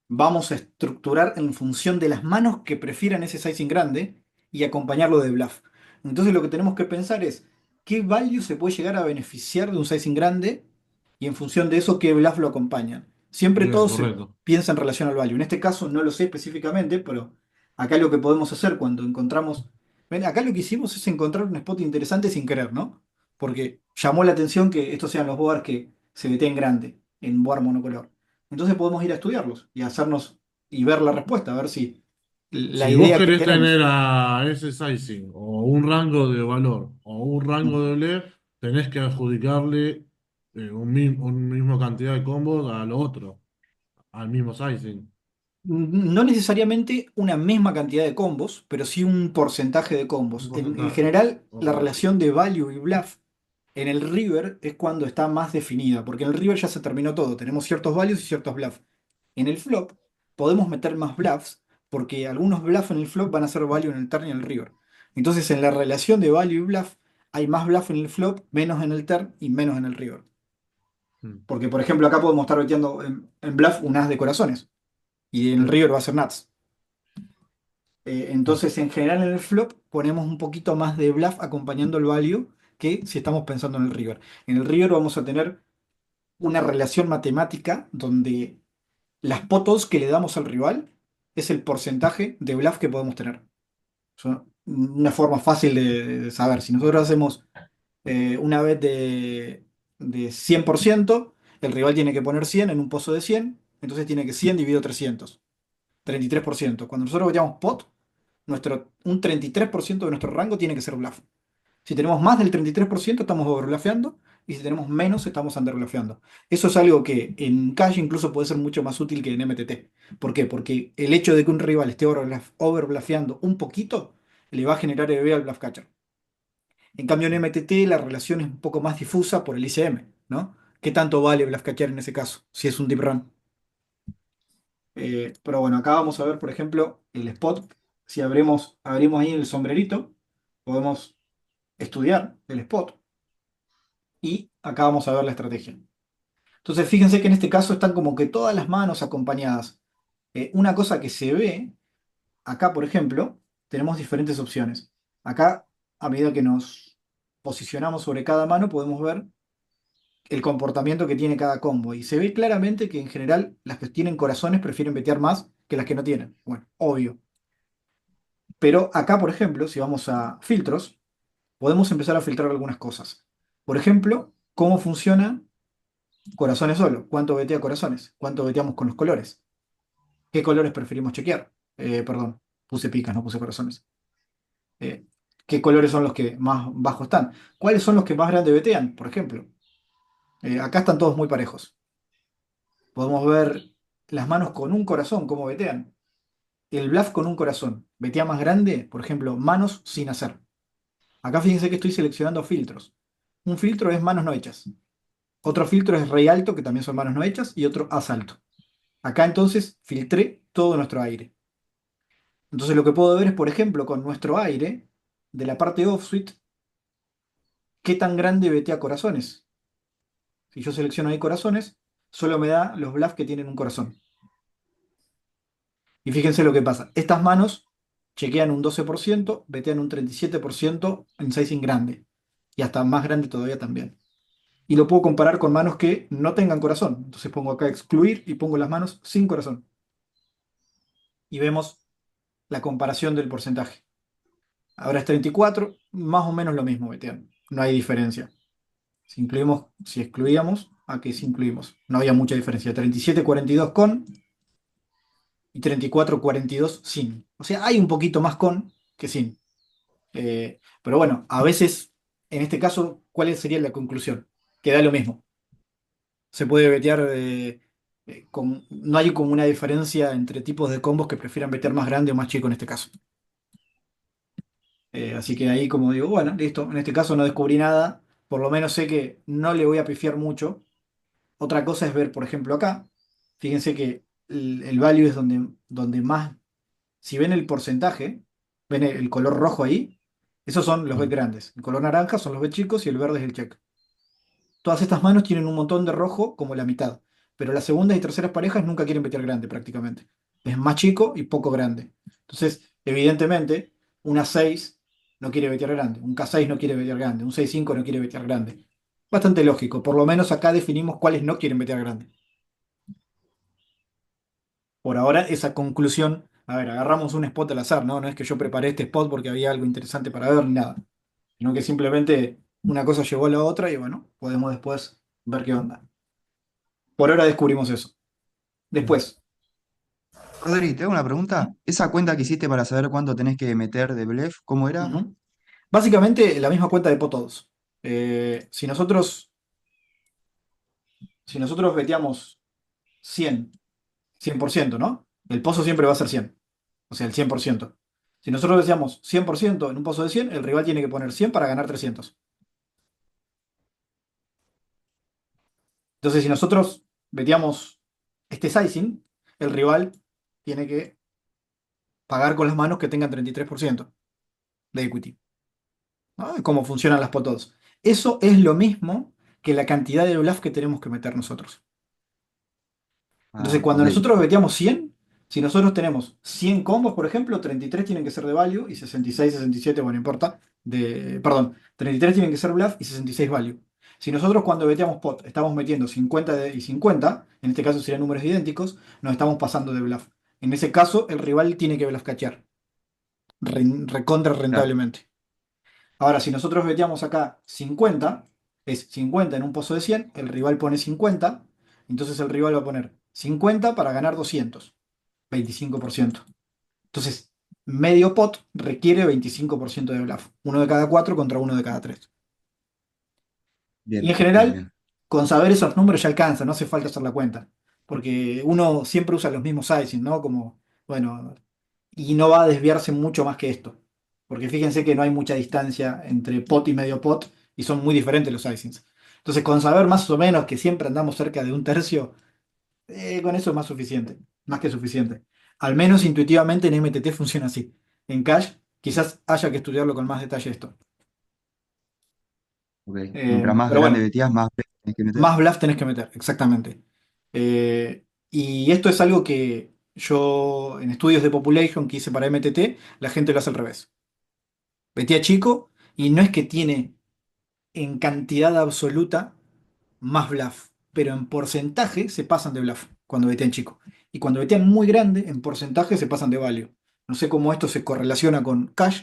vamos a estructurar en función de las manos que prefieran ese sizing grande y acompañarlo de bluff. Entonces lo que tenemos que pensar es qué value se puede llegar a beneficiar de un sizing grande y en función de eso qué bluff lo acompañan. Siempre Bien, todo se correcto. piensa en relación al value. En este caso no lo sé específicamente, pero acá lo que podemos hacer cuando encontramos... Ven, acá lo que hicimos es encontrar un spot interesante sin querer, ¿no? Porque llamó la atención que estos sean los boards que se veteen grande en board monocolor. Entonces podemos ir a estudiarlos y hacernos y ver la respuesta, a ver si la Si vos idea que querés tener tenemos. a ese sizing o un rango de valor o un rango Ujú. de blef, tenés que adjudicarle un mismo cantidad de combos al otro, al mismo sizing. No necesariamente una misma cantidad de combos, pero sí un porcentaje de Un combos. En porcentaje. general, Ok. la relación de value y bluff en el river es cuando está más definida, porque en el river ya se terminó todo, tenemos ciertos values y ciertos bluffs. En el flop podemos meter más bluffs, porque algunos bluffs en el flop van a ser value en el turn y en el river. Entonces, en la relación de value y bluff, hay más bluff en el flop, menos en el turn y menos en el river. Mm. Porque, por ejemplo, acá podemos estar metiendo en bluff un as de corazones, y en el Sí. river va a ser nuts. Mm. Entonces, en general en el flop ponemos un poquito más de bluff acompañando el value que si estamos pensando en el river. En el river vamos a tener una relación matemática donde las potos que le damos al rival es el porcentaje de bluff que podemos tener. Una forma fácil de saber. Si nosotros hacemos una bet de 100%, el rival tiene que poner 100 en un pozo de 100, entonces tiene que 100 dividido 300, 33%. Cuando nosotros veamos pot, un 33% de nuestro rango tiene que ser bluff. Si tenemos más del 33% estamos overbluffeando y si tenemos menos estamos underbluffeando. Eso es algo que en cash incluso puede ser mucho más útil que en MTT. ¿Por qué? Porque el hecho de que un rival esté overbluffeando un poquito le va a generar EV al bluff catcher. En cambio en MTT la relación es un poco más difusa por el ICM, ¿no? ¿Qué tanto vale bluff catcher en ese caso? Si es un deep run. Pero bueno, acá vamos a ver, por ejemplo, el spot. Si abrimos ahí el sombrerito, podemos estudiar el spot y acá vamos a ver la estrategia. Entonces, fíjense que en este caso están como que todas las manos acompañadas. Una cosa que se ve, acá por ejemplo, tenemos diferentes opciones. Acá, a medida que nos posicionamos sobre cada mano, podemos ver el comportamiento que tiene cada combo. Y se ve claramente que en general las que tienen corazones prefieren betear más que las que no tienen. Bueno, obvio. Pero acá, por ejemplo, si vamos a filtros, podemos empezar a filtrar algunas cosas. Por ejemplo, cómo funciona corazones solo. ¿Cuánto vetea corazones? ¿Cuánto veteamos con los colores? ¿Qué colores preferimos chequear? Perdón, puse picas, no puse corazones. Eh, ¿Qué colores son los que más bajos están? ¿Cuáles son los que más grande vetean? Por ejemplo, acá están todos muy parejos. Podemos ver las manos con un corazón, cómo vetean. El bluff con un corazón. ¿Vetea más grande? Por ejemplo, manos sin hacer. Acá fíjense que estoy seleccionando filtros. Un filtro es manos no hechas. Otro filtro es rey alto, que también son manos no hechas, y otro as alto. Acá entonces filtré todo nuestro aire. Entonces lo que puedo ver es, por ejemplo, con nuestro aire, de la parte offsuite, qué tan grande vetea corazones. Si yo selecciono ahí corazones, solo me da los bluffs que tienen un corazón. Y fíjense lo que pasa. Estas manos chequean un 12%, vetean un 37% en sizing grande. Y hasta más grande todavía también. Y lo puedo comparar con manos que no tengan corazón. Entonces pongo acá excluir y pongo las manos sin corazón. Y vemos la comparación del porcentaje. Ahora es 34, más o menos lo mismo, Betean. No hay diferencia. Si excluíamos, aquí sí incluimos. No había mucha diferencia. 37,42 con y 34,42 sin. O sea, hay un poquito más con que sin. Pero bueno, a veces, en este caso, ¿cuál sería la conclusión? Que da lo mismo. Se puede betear, no hay como una diferencia entre tipos de combos que prefieran betear más grande o más chico en este caso. Así que ahí como digo, bueno, listo, en este caso no descubrí nada, por lo menos sé que no le voy a pifiar mucho. Otra cosa es ver, por ejemplo, acá, fíjense que el value es donde más, si ven el porcentaje, ven el color rojo ahí, esos son los bets Mm. grandes. El color naranja son los bets chicos y el verde es el check. Todas estas manos tienen un montón de rojo como la mitad, pero las segundas y terceras parejas nunca quieren betear grande prácticamente. Es más chico y poco grande. Entonces, evidentemente, una 6 no quiere betear grande, un K6 no quiere betear grande, un 6-5 no quiere betear grande. Bastante lógico, por lo menos acá definimos cuáles no quieren betear grande. Por ahora, esa conclusión, a ver, agarramos un spot al azar, ¿no? No es que yo preparé este spot porque había algo interesante para ver ni nada, sino que simplemente una cosa llevó a la otra y bueno, podemos después ver qué onda. Por ahora descubrimos eso. Mm. Después, Rodri, te hago una pregunta. ¿Esa cuenta que hiciste para saber cuánto tenés que meter de blef, cómo era? ujú. Básicamente la misma cuenta de potodos. Si nosotros veteamos 100%, ¿no? El pozo siempre va a ser 100, o sea, el 100%. Si nosotros deseamos 100% en un pozo de 100, el rival tiene que poner 100 para ganar 300. Entonces, si nosotros veteamos este sizing, el rival tiene que pagar con las manos que tengan 33% de equity. ¿No? Es cómo funcionan las potodos. Eso es lo mismo que la cantidad de bluff que tenemos que meter nosotros. Entonces, Ah, cuando ok. nosotros veteamos 100, si nosotros tenemos 100 combos, por ejemplo, 33 tienen que ser de value y 66, 67, bueno, no importa, perdón, 33 tienen que ser bluff y 66 value. Si nosotros cuando veteamos pot estamos metiendo 50 y 50, en este caso serían números idénticos, nos estamos pasando de bluff. En ese caso, el rival tiene que bluff cachear, recontra Claro. rentablemente. Ahora, si nosotros veteamos acá 50, es 50 en un pozo de 100, el rival pone 50, entonces el rival va a poner 50 para ganar 200, 25%. Entonces, medio pot requiere 25% de bluff, uno de cada cuatro contra uno de cada tres. Y en Bien, bien, general, bien. con saber esos números ya alcanza, no hace falta hacer la cuenta, porque uno siempre usa los mismos sizing, ¿no? Como, bueno, y no va a desviarse mucho más que esto. Porque fíjense que no hay mucha distancia entre pot y medio pot y son muy diferentes los sizings. Entonces, con saber más o menos que siempre andamos cerca de un tercio, con eso es más suficiente, más que suficiente. Al menos intuitivamente en MTT funciona así. En Cash quizás haya que estudiarlo con más detalle esto. Ok. Mientras más Pero grande bueno, vetías, más blef tenés que meter. más bluff tenés que meter, exactamente. Y esto es algo que yo en estudios de population que hice para MTT, la gente lo hace al revés. Betía chico y no es que tiene en cantidad absoluta más bluff, pero en porcentaje se pasan de bluff cuando betean chico. Y cuando betean muy grande, en porcentaje se pasan de value. No sé cómo esto se correlaciona con cash,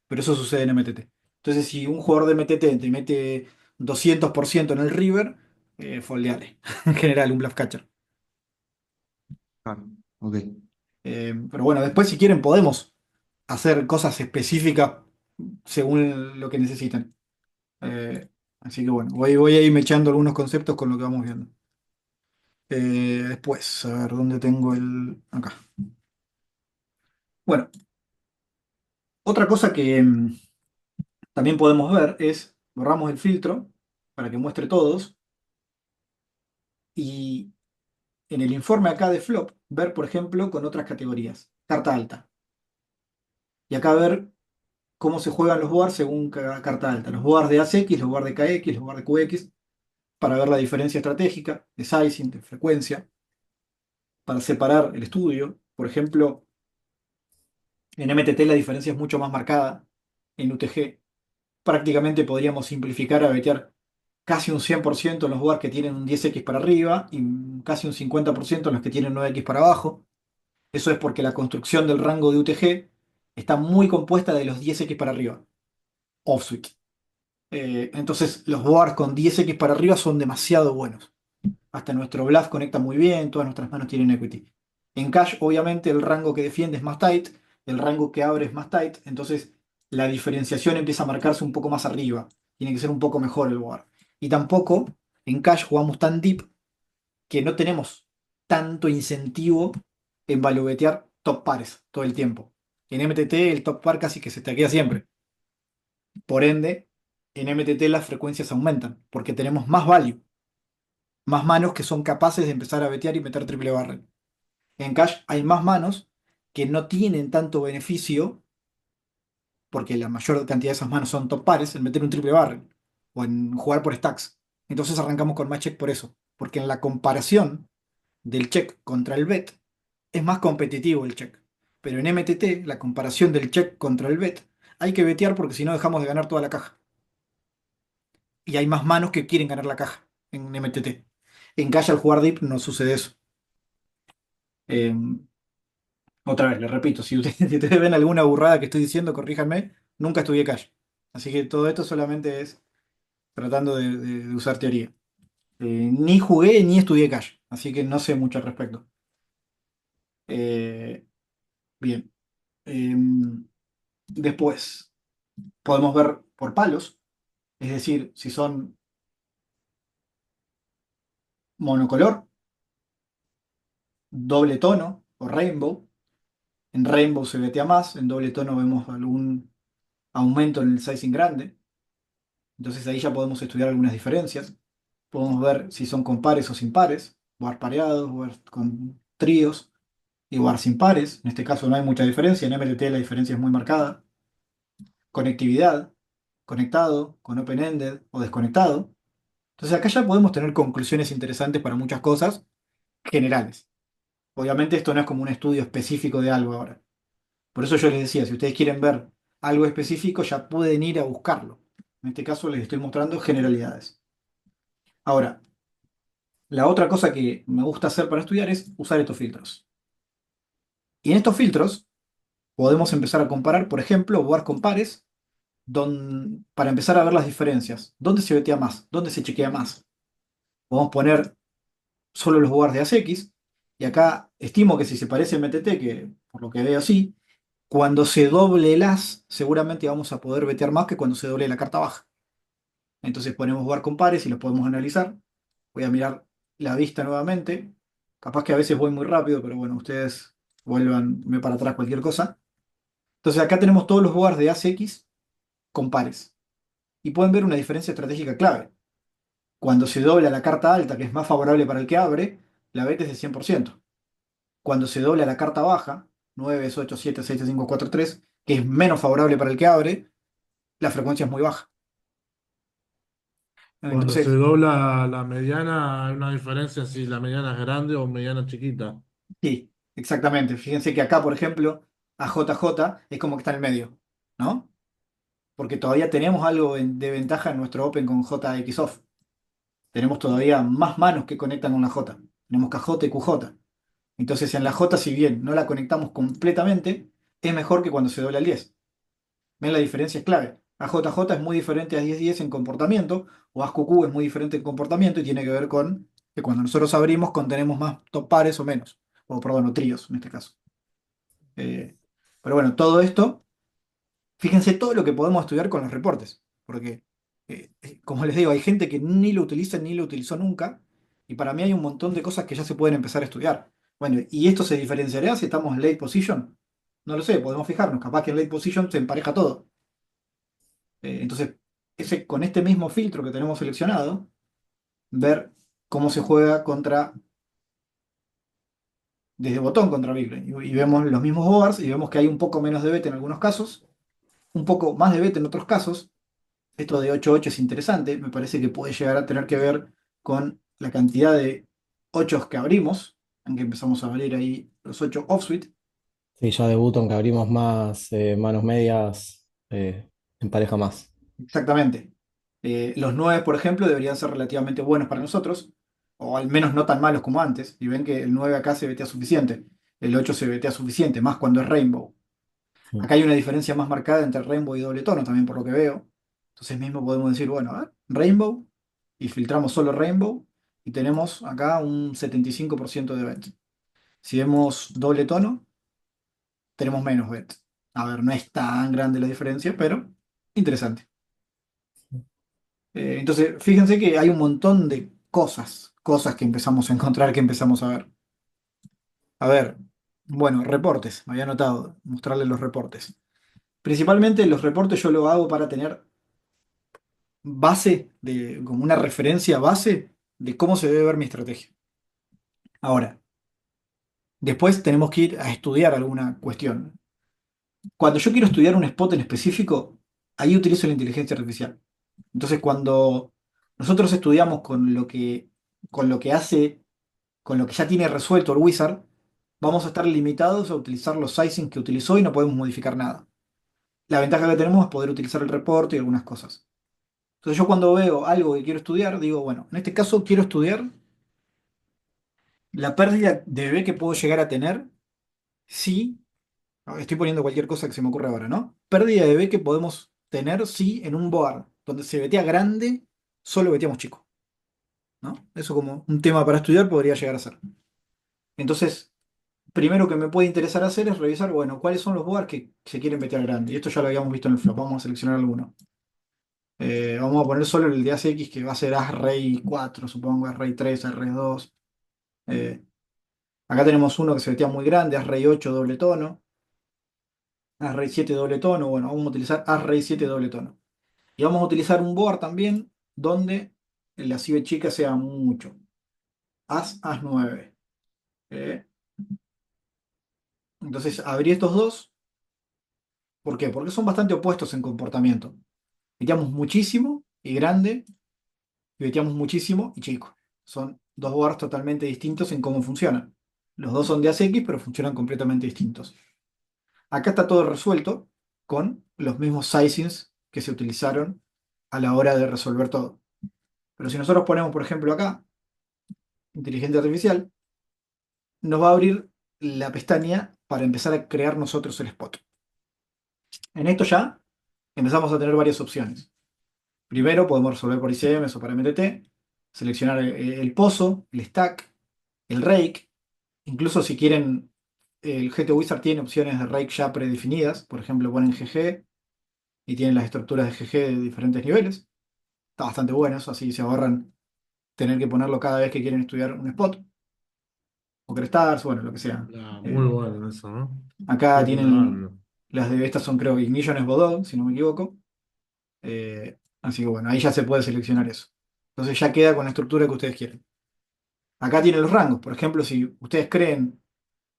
pero eso sucede en MTT. Entonces, si un jugador de MTT te mete 200% en el river, foldeale. En general, un bluff catcher. Claro. Ok. Pero bueno, después si quieren podemos hacer cosas específicas según lo que necesiten. Eh, Así que bueno, voy a ir mechando algunos conceptos con lo que vamos viendo. Después, a ver, ¿dónde tengo el...? Acá. Bueno, otra cosa que también podemos ver es, borramos el filtro para que muestre todos y en el informe acá de Flop, ver, por ejemplo, con otras categorías. Carta alta. Y acá ver cómo se juegan los boards según cada carta alta. Los boards de ACX, los boards de KX, los boards de QX, para ver la diferencia estratégica, de sizing, de frecuencia, para separar el estudio. Por ejemplo, en MTT la diferencia es mucho más marcada. En UTG prácticamente podríamos simplificar a vetear casi un 100% en los boards que tienen un 10x para arriba y casi un 50% en los que tienen 9x para abajo. Eso es porque la construcción del rango de UTG está muy compuesta de los 10x para arriba. Offsuit. Entonces los boards con 10x para arriba son demasiado buenos. Hasta nuestro bluff conecta muy bien, todas nuestras manos tienen equity. En cash, obviamente, el rango que defiende es más tight, el rango que abre es más tight, entonces la diferenciación empieza a marcarse un poco más arriba. Tiene que ser un poco mejor el board. Y tampoco en cash jugamos tan deep que no tenemos tanto incentivo en valuetear top pares todo el tiempo. En MTT el top par casi que se te queda siempre. Por ende, en MTT las frecuencias aumentan, porque tenemos más value, más manos que son capaces de empezar a betear y meter triple barrel. En Cash hay más manos que no tienen tanto beneficio, porque la mayor cantidad de esas manos son top pares, en meter un triple barrel o en jugar por stacks. Entonces arrancamos con más check por eso, porque en la comparación del check contra el bet es más competitivo el check. Pero en MTT, la comparación del check contra el bet, hay que betear porque si no dejamos de ganar toda la caja. Y hay más manos que quieren ganar la caja en MTT. En Cash al jugar Deep no sucede eso. Eh, Otra vez, le repito, si ustedes, si ustedes ven alguna burrada que estoy diciendo, corríjanme, nunca estudié Cash. Así que todo esto solamente es tratando de usar teoría. Ni jugué ni estudié Cash, así que no sé mucho al respecto. Eh, Bien. Después, podemos ver por palos, es decir, si son monocolor, doble tono o rainbow. En rainbow se vetea más, en doble tono vemos algún aumento en el sizing grande. Entonces ahí ya podemos estudiar algunas diferencias. Podemos ver si son con pares o sin pares, jugar pareados, jugar con tríos y jugar sin pares. En este caso no hay mucha diferencia, en MLT la diferencia es muy marcada. Conectividad, conectado, con open-ended o desconectado. Entonces acá ya podemos tener conclusiones interesantes para muchas cosas generales. Obviamente esto no es como un estudio específico de algo ahora. Por eso yo les decía, si ustedes quieren ver algo específico, ya pueden ir a buscarlo. En este caso les estoy mostrando generalidades. Ahora, la otra cosa que me gusta hacer para estudiar es usar estos filtros. Y en estos filtros podemos empezar a comparar, por ejemplo, jugar con pares para empezar a ver las diferencias. ¿Dónde se vetea más? ¿Dónde se chequea más? Podemos poner solo los jugadores de ASX. Y acá estimo que si se parece a MTT, que por lo que veo sí, cuando se doble el as, seguramente vamos a poder vetear más que cuando se doble la carta baja. Entonces ponemos jugar con pares y los podemos analizar. Voy a mirar la vista nuevamente. Capaz que a veces voy muy rápido, pero bueno, ustedes vuélvanme para atrás cualquier cosa. Entonces acá tenemos todos los jugadores de ASX con pares. Y pueden ver una diferencia estratégica clave. Cuando se dobla la carta alta, que es más favorable para el que abre, la beta es de 100%. Cuando se dobla la carta baja, 9, 8, 7, 6, 5, 4, 3, que es menos favorable para el que abre, la frecuencia es muy baja. Cuando se Entonces, dobla la mediana, hay una diferencia si la mediana es grande o mediana chiquita. sí, exactamente. Fíjense que acá, por ejemplo, a JJ es como que está en el medio, ¿no? Porque todavía tenemos algo de ventaja en nuestro Open con JXOFF. Tenemos todavía más manos que conectan con la J. Tenemos KJ y QJ. Entonces en la J, si bien no la conectamos completamente, es mejor que cuando se dobla el 10. ¿Ven la diferencia? Es clave. AJJ es muy diferente a 10-10 en comportamiento, o ASQQ es muy diferente en comportamiento y tiene que ver con que cuando nosotros abrimos contenemos más top pares o menos, o perdón, o tríos en este caso. Eh, pero bueno, todo esto, fíjense todo lo que podemos estudiar con los reportes, porque como les digo, hay gente que ni lo utiliza ni lo utilizó nunca, y para mí hay un montón de cosas que ya se pueden empezar a estudiar. Bueno, ¿y esto se diferenciará si estamos en late position? No lo sé, podemos fijarnos, capaz que en late position se empareja todo. Entonces, con este mismo filtro que tenemos seleccionado, ver cómo se juega desde botón contra Big Blind. Y vemos los mismos boards y vemos que hay un poco menos de bet en algunos casos, un poco más de bet en otros casos. Esto de 8-8 es interesante, me parece que puede llegar a tener que ver con la cantidad de 8 que abrimos, aunque empezamos a abrir ahí los 8 offsuit. Sí, ya debuto en que abrimos más manos medias, empareja más. Exactamente. Los 9, por ejemplo, deberían ser relativamente buenos para nosotros, o al menos no tan malos como antes. Y ven que el 9 acá se vetea suficiente, el 8 se vetea suficiente, más cuando es Rainbow. Sí. Acá hay una diferencia más marcada entre Rainbow y doble tono, también por lo que veo. Entonces mismo podemos decir, bueno, a ver, Rainbow, y filtramos solo Rainbow, y tenemos acá un 75% de bet. Si vemos doble tono, tenemos menos bet. A ver, no es tan grande la diferencia, pero interesante. Entonces, fíjense que hay un montón de cosas que empezamos a encontrar, que empezamos a ver. A ver, bueno, reportes, me había anotado, mostrarles los reportes. Principalmente los reportes yo lo hago para tener base, como una referencia base de cómo se debe ver mi estrategia. Ahora, después tenemos que ir a estudiar alguna cuestión. Cuando yo quiero estudiar un spot en específico, ahí utilizo la inteligencia artificial. Entonces, cuando nosotros estudiamos con lo que hace, con lo que ya tiene resuelto el wizard, vamos a estar limitados a utilizar los sizings que utilizó y no podemos modificar nada. La ventaja que tenemos es poder utilizar el reporte y algunas cosas. Entonces, yo cuando veo algo que quiero estudiar, digo, bueno, en este caso quiero estudiar la pérdida de B que puedo llegar a tener si, estoy poniendo cualquier cosa que se me ocurra ahora, ¿no? Pérdida de B que podemos tener si en un board donde se betea grande, solo beteamos chico, ¿no? Eso como un tema para estudiar podría llegar a ser. Entonces, primero que me puede interesar hacer es revisar, bueno, cuáles son los boards que se quieren betear grande. Y esto ya lo habíamos visto en el flop, vamos a seleccionar alguno. Vamos a poner solo el de ACX que va a ser As-Rey 4, supongo, As-Rey 3, As-Rey 2. Acá tenemos uno que se vetea muy grande, As-Rey 8 doble tono, As-Rey 7 doble tono. Bueno, vamos a utilizar As-Rey 7 doble tono. Y vamos a utilizar un board también donde la cibe chica sea mucho. As 9. Entonces abrí estos dos. ¿Por qué? Porque son bastante opuestos en comportamiento. Veteamos muchísimo y grande, y veteamos muchísimo y chico. Son dos boards totalmente distintos en cómo funcionan. Los dos son de ASX, pero funcionan completamente distintos. Acá está todo resuelto con los mismos sizings que se utilizaron a la hora de resolver todo. Pero si nosotros ponemos, por ejemplo, acá, inteligencia artificial, nos va a abrir la pestaña para empezar a crear nosotros el spot. En esto ya empezamos a tener varias opciones. Primero podemos resolver por ICMs o para MTT, seleccionar el pozo, el stack, el rake. Incluso si quieren, el GT Wizard tiene opciones de rake ya predefinidas. Por ejemplo, ponen GG y tienen las estructuras de GG de diferentes niveles. Está bastante bueno eso, así se ahorran tener que ponerlo cada vez que quieren estudiar un spot. O Stars, bueno, lo que sea. Muy Eh, bueno eso, ¿no? Acá Estoy tienen probando. las de estas son creo Ignition es Bodog, si no me equivoco. Así que bueno, ahí ya se puede seleccionar eso. Entonces ya queda con la estructura que ustedes quieren. Acá tienen los rangos. Por ejemplo, si ustedes creen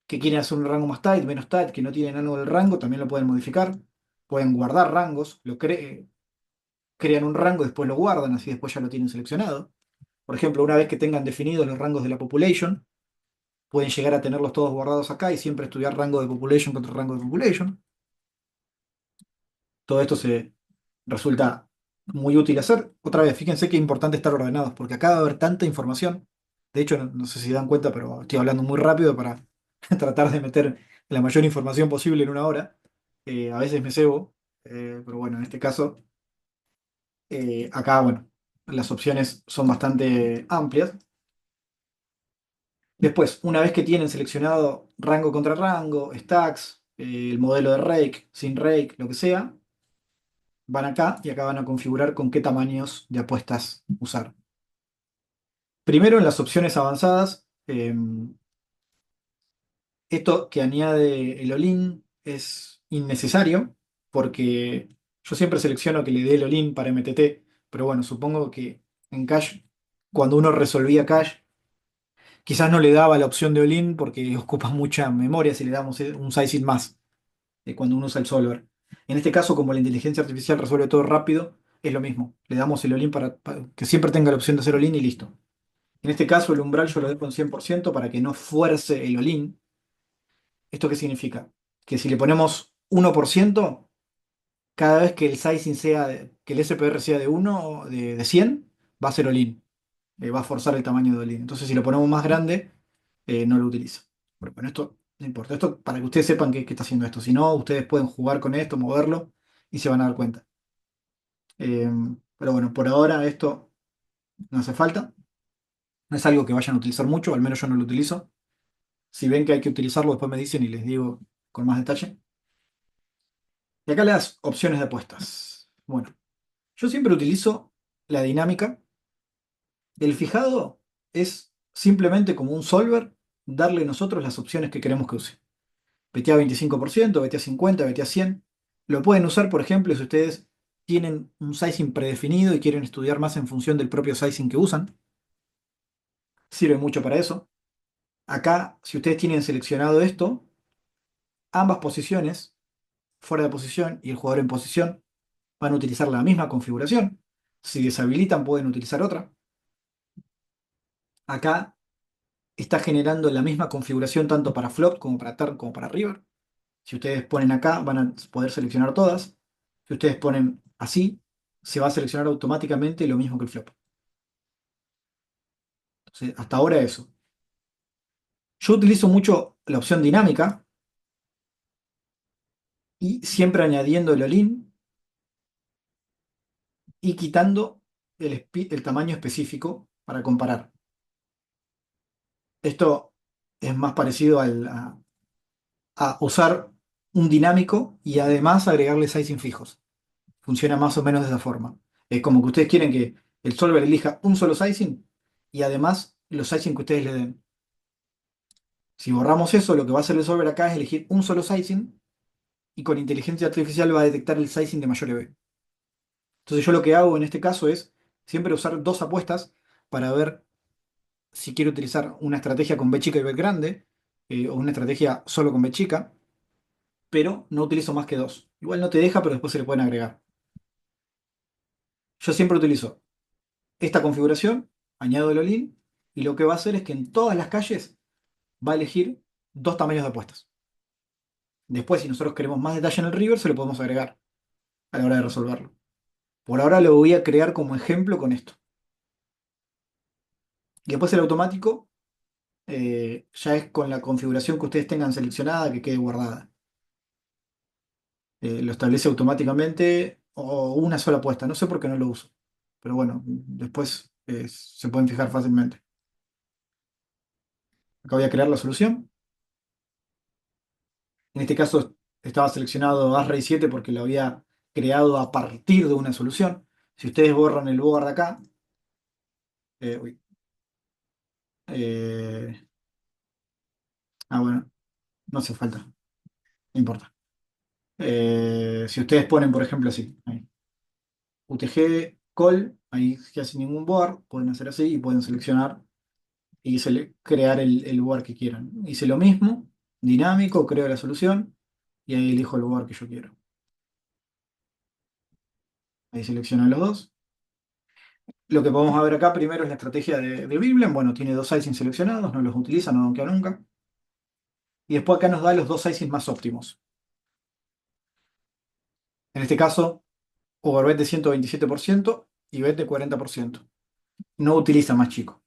que quieren hacer un rango más tight, menos tight, que no tienen algo del rango, también lo pueden modificar. Pueden guardar rangos, crean un rango, después lo guardan, así después ya lo tienen seleccionado. Por ejemplo, una vez que tengan definidos los rangos de la population, pueden llegar a tenerlos todos guardados acá y siempre estudiar rango de population contra rango de population. Todo esto se resulta muy útil hacer. Otra vez, fíjense que es importante estar ordenados, porque acá va a haber tanta información. De hecho, no sé si dan cuenta, pero estoy hablando muy rápido para tratar de meter la mayor información posible en una hora. A veces me cebo, pero bueno, en este caso, acá, bueno, las opciones son bastante amplias. Después, una vez que tienen seleccionado rango contra rango, stacks, el modelo de rake, sin rake, lo que sea, van acá y acá van a configurar con qué tamaños de apuestas usar. Primero, en las opciones avanzadas, esto que añade el all-in es innecesario porque yo siempre selecciono que le dé el all-in para MTT, pero bueno, supongo que en Cash, cuando uno resolvía Cash, quizás no le daba la opción de all-in porque ocupa mucha memoria si le damos un sizing más cuando uno usa el solver. En este caso, como la inteligencia artificial resuelve todo rápido, es lo mismo. Le damos el all-in para que siempre tenga la opción de hacer all-in y listo. En este caso, el umbral yo lo dejo en 100% para que no fuerce el all-in. ¿Esto qué significa? Que si le ponemos 1%, cada vez que el sizing sea, que el SPR sea de 1 de 100, va a ser all-in. Va a forzar el tamaño de all-in. Entonces, si lo ponemos más grande, no lo utiliza. Pero bueno, esto no importa. Esto para que ustedes sepan qué está haciendo esto. Si no, ustedes pueden jugar con esto, moverlo y se van a dar cuenta. Eh, pero bueno, por ahora esto no hace falta. No es algo que vayan a utilizar mucho, al menos yo no lo utilizo. Si ven que hay que utilizarlo, después me dicen y les digo con más detalle. Y acá las opciones de apuestas. Bueno, yo siempre utilizo la dinámica. El fijado es simplemente como un solver, darle nosotros las opciones que queremos que use. BTA 25%, BTA 50%, BTA 100%. Lo pueden usar, por ejemplo, si ustedes tienen un sizing predefinido y quieren estudiar más en función del propio sizing que usan. Sirve mucho para eso. Acá, si ustedes tienen seleccionado esto, ambas posiciones, fuera de posición y el jugador en posición, van a utilizar la misma configuración. Si deshabilitan, pueden utilizar otra. Acá está generando la misma configuración tanto para flop como para turn como para river. Si ustedes ponen acá, van a poder seleccionar todas. Si ustedes ponen así, se va a seleccionar automáticamente lo mismo que el flop. Entonces, hasta ahora eso. Yo utilizo mucho la opción dinámica y siempre añadiendo el all-in y quitando el tamaño específico para comparar. Esto es más parecido a usar un dinámico y además agregarle sizing fijos. Funciona más o menos de esa forma. Es como que ustedes quieren que el solver elija un solo sizing y además los sizing que ustedes le den. Si borramos eso, lo que va a hacer el solver acá es elegir un solo sizing y con inteligencia artificial va a detectar el sizing de mayor EV. Entonces yo lo que hago en este caso es siempre usar dos apuestas para ver si quiero utilizar una estrategia con B chica y B grande o una estrategia solo con B chica, pero no utilizo más que dos. Igual no te deja, pero después se le pueden agregar. Yo siempre utilizo esta configuración, añado el all-in y lo que va a hacer es que en todas las calles va a elegir dos tamaños de apuestas. Después, si nosotros queremos más detalle en el river, se lo podemos agregar a la hora de resolverlo. Por ahora lo voy a crear como ejemplo con esto. Y después el automático ya es con la configuración que ustedes tengan seleccionada que quede guardada. Lo establece automáticamente o una sola apuesta. No sé por qué no lo uso. Pero bueno, después se pueden fijar fácilmente. Acá voy a crear la solución. En este caso estaba seleccionado As-Rey 7 porque lo había creado a partir de una solución. Si ustedes borran el board de acá, uy, eh, bueno, no hace falta, no importa. Si ustedes ponen, por ejemplo, así, ahí, UTG call, ahí que sin ningún board, pueden hacer así y pueden seleccionar y crear el board que quieran. Hice lo mismo, dinámico, creo la solución y ahí elijo el board que yo quiero. Ahí selecciono los dos. Lo que podemos ver acá primero es la estrategia de Vivlen. Bueno, tiene dos sizing seleccionados, no los utiliza, no queda nunca. Y después acá nos da los dos sizing más óptimos. En este caso, overbet de 127% y bet de 40%. No utiliza más chico.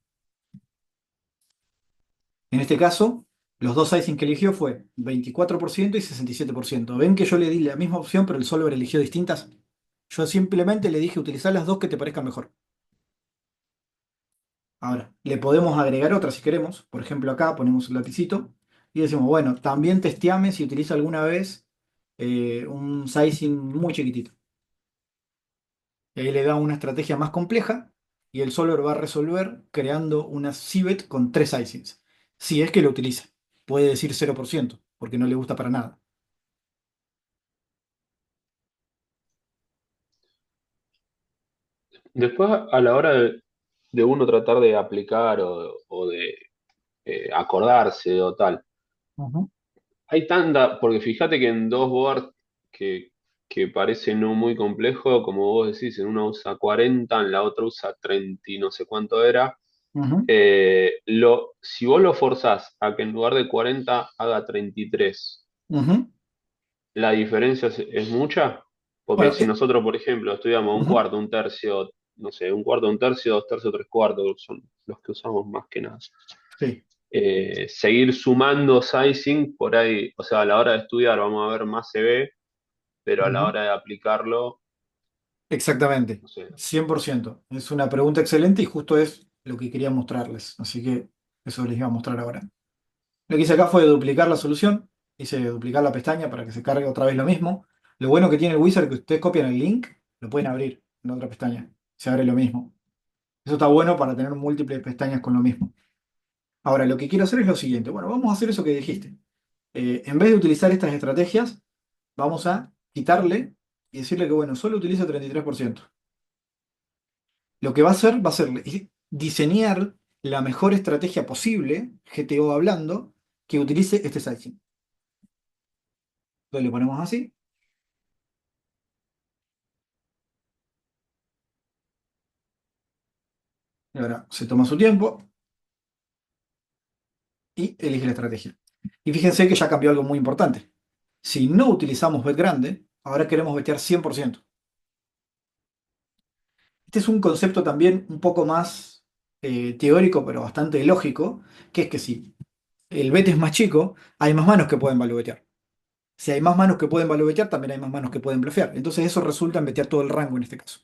En este caso, los dos sizing que eligió fue 24% y 67%. ¿Ven que yo le di la misma opción, pero el solver eligió distintas? Yo simplemente le dije utilizar las dos que te parezcan mejor. Ahora, le podemos agregar otra si queremos. Por ejemplo, acá ponemos el lapicito y decimos, bueno, también testeame si utiliza alguna vez un sizing muy chiquitito. Y ahí le da una estrategia más compleja y el solver va a resolver creando una CBET con tres sizings. Si es que lo utiliza. Puede decir 0% porque no le gusta para nada. Después, a la hora de uno tratar de aplicar o de acordarse o tal, Ujú, hay tanta, porque fíjate que en dos boards que, que parecen no muy complejo, como vos decís, en una usa 40, en la otra usa 30 y no sé cuánto era. ujú. Si vos lo forzás a que en lugar de 40 haga 33, Ujú. ¿la diferencia es mucha? Porque Bueno, si nosotros, por ejemplo, estudiamos un ujú, cuarto, un tercio, no sé, un cuarto, un tercio, dos tercios, tres cuartos, son los que usamos más que nada. sí, Seguir sumando sizing por ahí, o sea, a la hora de estudiar vamos a ver más se ve, pero a la ujú. hora de aplicarlo, Exactamente, no sé. 100%. Es una pregunta excelente y justo es lo que quería mostrarles. Así que eso les iba a mostrar ahora. Lo que hice acá fue duplicar la solución. Hice duplicar la pestaña para que se cargue otra vez lo mismo. Lo bueno que tiene el wizard es que ustedes copian el link, lo pueden abrir en otra pestaña. Se abre lo mismo. Eso está bueno para tener múltiples pestañas con lo mismo. Ahora, lo que quiero hacer es lo siguiente. Bueno, vamos a hacer eso que dijiste. En vez de utilizar estas estrategias, vamos a quitarle y decirle que, bueno, solo utiliza 33%. Lo que va a ser diseñar la mejor estrategia posible, GTO hablando, que utilice este sizing. Entonces le ponemos así. Y ahora se toma su tiempo y elige la estrategia. Y fíjense que ya cambió algo muy importante. Si no utilizamos bet grande, ahora queremos betear 100%. Este es un concepto también un poco más teórico, pero bastante lógico, que es que si el bet es más chico, hay más manos que pueden value betear. Si hay más manos que pueden value betear, también hay más manos que pueden blefear. Entonces eso resulta en betear todo el rango en este caso,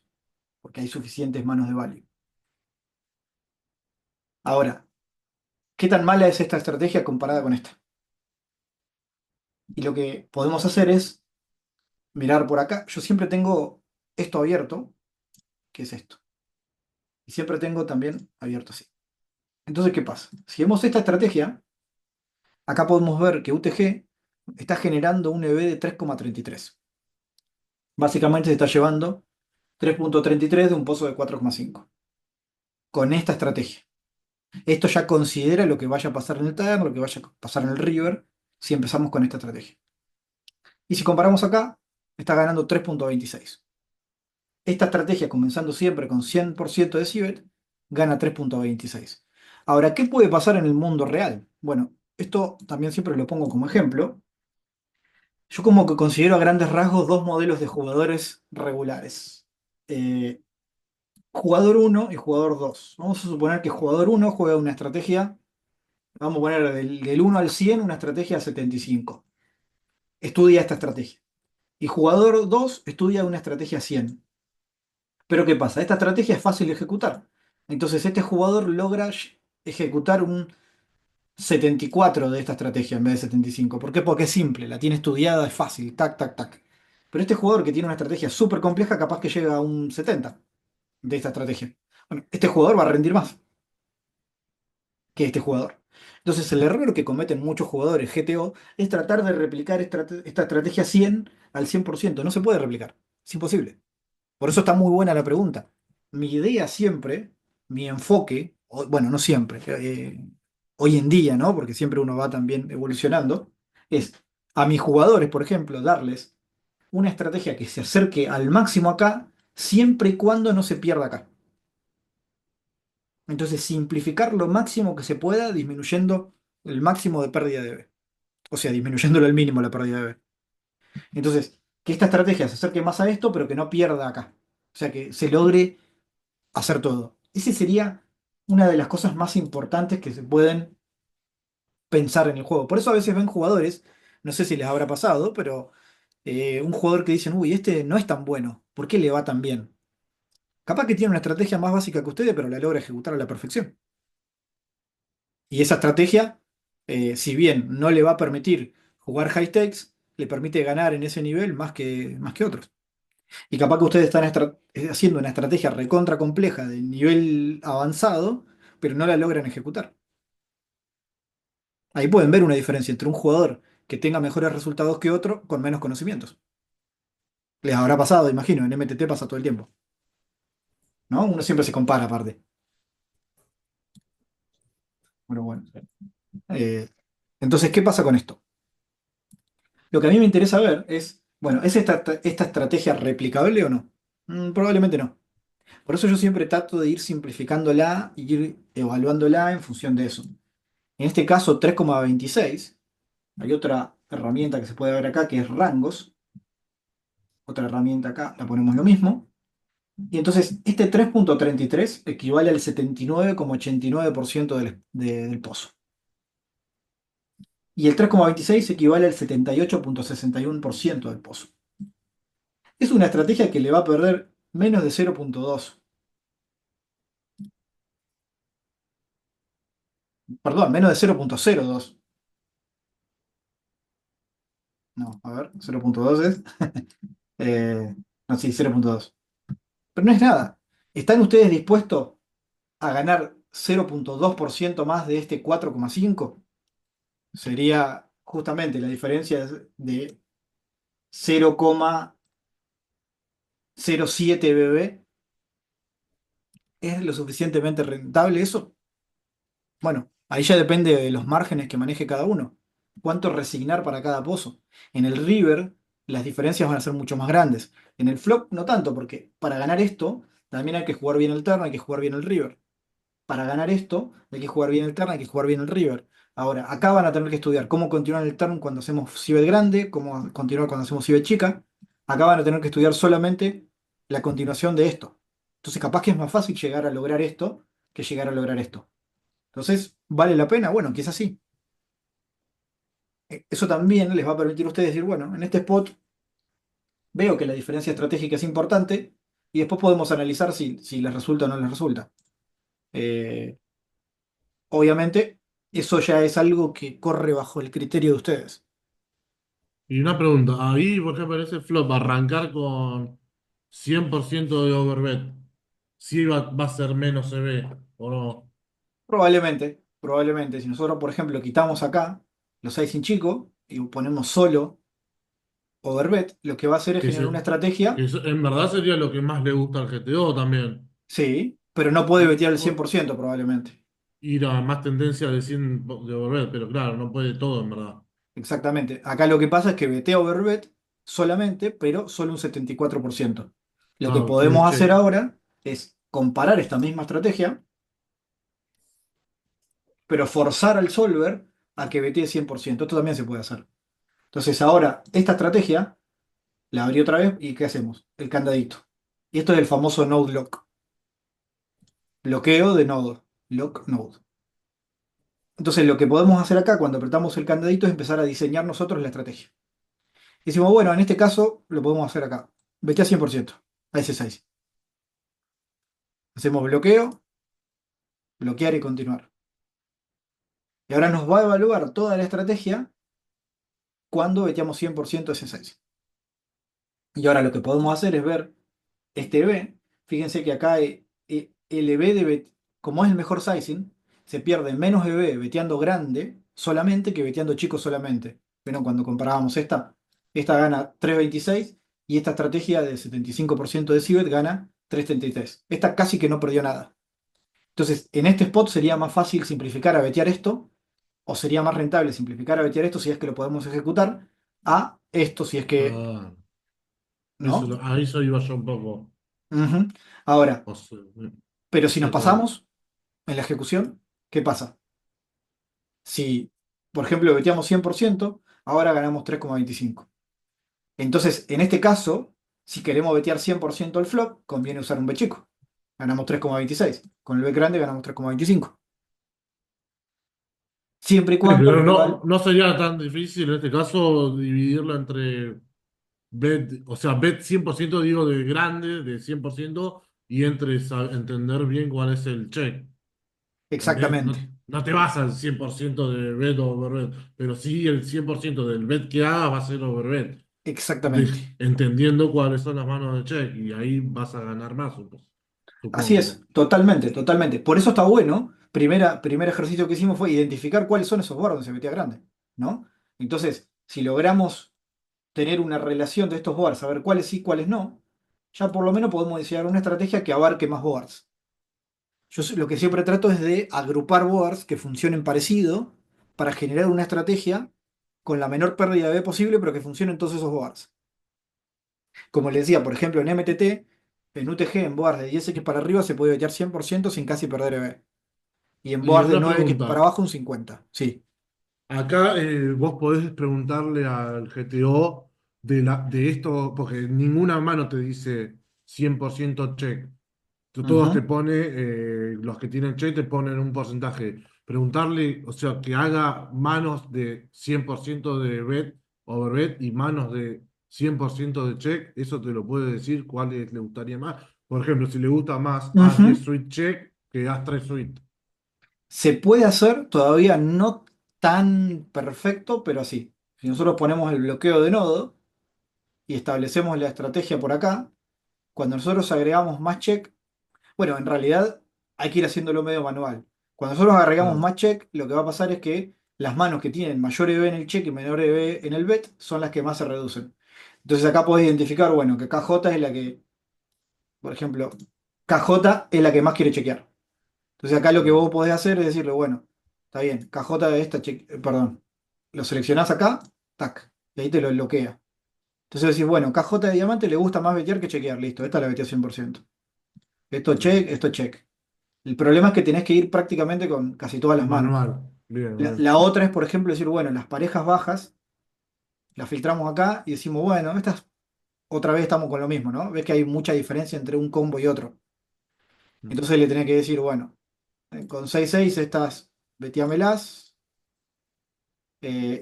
porque hay suficientes manos de value. Ahora, ¿qué tan mala es esta estrategia comparada con esta? Y lo que podemos hacer es mirar por acá. Yo siempre tengo esto abierto, que es esto. Y siempre tengo también abierto así. Entonces, ¿qué pasa? Si vemos esta estrategia, acá podemos ver que UTG está generando un EV de 3,33. Básicamente se está llevando 3,33 de un pozo de 4,5. Con esta estrategia. Esto ya considera lo que vaya a pasar en el turn, lo que vaya a pasar en el river, si empezamos con esta estrategia. Y si comparamos acá, está ganando 3,26. Esta estrategia, comenzando siempre con 100% de Cibet, gana 3,26. Ahora, ¿qué puede pasar en el mundo real? Bueno, esto también siempre lo pongo como ejemplo. Yo como que considero a grandes rasgos dos modelos de jugadores regulares. Eh, jugador uno y jugador 2. Vamos a suponer que jugador uno juega una estrategia, vamos a poner del 1 al 100 una estrategia 75. Estudia esta estrategia. Y jugador 2 estudia una estrategia 100. Pero ¿qué pasa? Esta estrategia es fácil de ejecutar. Entonces este jugador logra ejecutar un 74 de esta estrategia en vez de 75. ¿Por qué? Porque es simple, la tiene estudiada, es fácil, tac, tac, tac. Pero este jugador que tiene una estrategia súper compleja, capaz que llega a un 70 de esta estrategia. Bueno, este jugador va a rendir más que este jugador. Entonces el error que cometen muchos jugadores GTO es tratar de replicar esta estrategia 100 al 100%. No se puede replicar, es imposible. Por eso está muy buena la pregunta. Mi idea siempre, mi enfoque, bueno, no siempre, hoy en día, ¿no? Porque siempre uno va también evolucionando, es a mis jugadores, por ejemplo, darles una estrategia que se acerque al máximo acá, siempre y cuando no se pierda acá. Entonces, simplificar lo máximo que se pueda, disminuyendo el máximo de pérdida de B. O sea, disminuyéndolo al mínimo la pérdida de B. Entonces, que esta estrategia se acerque más a esto, pero que no pierda acá. O sea, que se logre hacer todo. Esa sería una de las cosas más importantes que se pueden pensar en el juego. Por eso a veces ven jugadores, no sé si les habrá pasado, pero un jugador que dicen, uy, este no es tan bueno, ¿por qué le va tan bien? Capaz que tiene una estrategia más básica que ustedes, pero la logra ejecutar a la perfección. Y esa estrategia, si bien no le va a permitir jugar high stakes, le permite ganar en ese nivel más que otros. Y capaz que ustedes están haciendo una estrategia recontra compleja de nivel avanzado, pero no la logran ejecutar. Ahí pueden ver una diferencia entre un jugador que tenga mejores resultados que otro con menos conocimientos. Les habrá pasado, imagino, en MTT pasa todo el tiempo, ¿no? Uno siempre se compara aparte. Bueno. Eh, entonces, ¿qué pasa con esto? Lo que a mí me interesa ver es, bueno, ¿es esta estrategia replicable o no? Probablemente no. Por eso yo siempre trato de ir simplificándola y ir evaluándola en función de eso. En este caso, 3,26. Hay otra herramienta que se puede ver acá que es rangos. Otra herramienta acá, la ponemos lo mismo. Y entonces, este 3,33 equivale al 79,89% del pozo. Y el 3,26 equivale al 78,61% del pozo. Es una estrategia que le va a perder menos de 0,2. Perdón, menos de 0,02. No, a ver, 0,2 es. No, sí, 0,2. Pero no es nada. ¿Están ustedes dispuestos a ganar 0,2% más de este 4,5? Sería justamente la diferencia de 0,07 BB, ¿es lo suficientemente rentable eso? Bueno, ahí ya depende de los márgenes que maneje cada uno. Cuánto resignar para cada pozo. En el river, las diferencias van a ser mucho más grandes. En el flop, no tanto, porque para ganar esto, también hay que jugar bien el turn, hay que jugar bien el river. Para ganar esto, hay que jugar bien el turn, hay que jugar bien el river. Ahora, acá van a tener que estudiar cómo continuar el turn cuando hacemos cibet grande, cómo continuar cuando hacemos cibet chica. Acá van a tener que estudiar solamente la continuación de esto. Entonces, capaz que es más fácil llegar a lograr esto que llegar a lograr esto. Entonces, ¿vale la pena? Bueno, quizás sí. Eso también les va a permitir a ustedes decir, bueno, en este spot veo que la diferencia estratégica es importante y después podemos analizar si les resulta o no les resulta. Eh, Obviamente, eso ya es algo que corre bajo el criterio de ustedes. Y una pregunta, ahí, por ejemplo, en ese flop, arrancar con 100% de overbet, ¿sí va a ser menos EV o no? Probablemente, si nosotros, por ejemplo, quitamos acá los sizing chico y ponemos solo overbet, lo que va a hacer es Que, generar una se- estrategia, en verdad sería lo que más le gusta al GTO también. sí, pero no puede I- vetear el o- 100% probablemente. Ir a más tendencia de 100 de overbet, pero claro, no puede todo en verdad. Exactamente. Acá lo que pasa es que vetea overbet solamente, pero solo un 74%. Lo que Claro, tiene podemos hacer check. ahora es comparar esta misma estrategia, pero forzar al solver a que vetee 100%. Esto también se puede hacer. Entonces ahora, esta estrategia la abrí otra vez y ¿qué hacemos? El candadito. Y esto es el famoso node lock. Bloqueo de nodo. Lock node. Entonces lo que podemos hacer acá cuando apretamos el candadito es empezar a diseñar nosotros la estrategia. Y decimos, bueno, en este caso lo podemos hacer acá. Vetea 100% a ese 6. Hacemos bloqueo, bloquear y continuar. Y ahora nos va a evaluar toda la estrategia cuando veteamos 100% ese 6. Y ahora lo que podemos hacer es ver este B. Fíjense que acá el EB como es el mejor sizing, se pierde menos EB veteando grande solamente que veteando chico solamente. Pero cuando comparábamos esta gana 3.26 y esta estrategia de 75% de Cibet gana 3.33. Esta casi que no perdió nada. Entonces, en este spot sería más fácil simplificar a vetear esto, o sería más rentable simplificar a vetear esto si es que lo podemos ejecutar, a esto si es que Ah, no. a eso iba yo un poco. Ujú. Ahora, O sea, pero si nos sí, perdón. pasamos en la ejecución, ¿qué pasa? Si, por ejemplo, veteamos 100%, ahora ganamos 3,25. Entonces, en este caso, si queremos vetear 100% el flop, conviene usar un B chico. Ganamos 3,26. Con el B grande ganamos 3,25. Siempre y Sí, cuando el pero no, rival. no sería tan difícil en este caso dividirlo entre bet, o sea, bet 100% digo de grande, de 100% y entre entender bien cuál es el check. Porque Exactamente. no te vas al 100% de bet o overbet, pero sí el 100% del bet que hagas va a ser overbet, Exactamente. entendiendo cuáles son las manos de check y ahí vas a ganar más, Así supongo. es, totalmente, totalmente. Por eso está bueno. Primer ejercicio que hicimos fue identificar cuáles son esos boards donde se metía grande, ¿no? Entonces, si logramos tener una relación de estos boards, saber cuáles sí, cuáles no, ya por lo menos podemos diseñar una estrategia que abarque más boards. Lo que siempre trato es de agrupar boards que funcionen parecido para generar una estrategia con la menor pérdida de B posible, pero que funcionen todos esos boards. Como les decía, por ejemplo, en MTT, en UTG, en boards de 10x para arriba se puede vetear 100% sin casi perder EV. Y en Y boards de una 9x para pregunta, abajo un 50. Sí. acá vos podés preguntarle al GTO de esto, porque ninguna mano te dice 100% check. Todos te Ujú. pone, los que tienen check te ponen un porcentaje. Preguntarle, o sea, que haga manos de 100% de bet, overbet y manos de 100% de check, eso te lo puede decir cuáles le gustaría más. Por ejemplo, si le gusta más As 10 Ujú. suite check que As 3 suite. Se puede hacer, todavía no tan perfecto, pero sí. Si nosotros ponemos el bloqueo de nodo y establecemos la estrategia por acá, cuando nosotros agregamos más check, bueno, en realidad hay que ir haciéndolo medio manual. Cuando nosotros agregamos Claro. más check, lo que va a pasar es que las manos que tienen mayor EV en el check y menor EV en el bet son las que más se reducen. Entonces acá podés identificar, bueno, que KJ es la que, por ejemplo, KJ es la que más quiere chequear. Entonces acá lo que vos podés hacer es decirle, bueno, está bien, KJ de esta, perdón, lo seleccionás acá, tac, y ahí te lo bloquea. Entonces decís, bueno, KJ de diamante le gusta más betear que chequear, listo, esta la betea 100%. Esto check, esto check. El problema es que tenés que ir prácticamente con casi todas las manos. Manual. Bien, La, bien. la otra es, por ejemplo, decir, bueno, las parejas bajas las filtramos acá y decimos, bueno, estas otra vez estamos con lo mismo, ¿no? Ves que hay mucha diferencia entre un combo y otro. Entonces le tenés que decir, bueno, con 6-6 estas beteamelas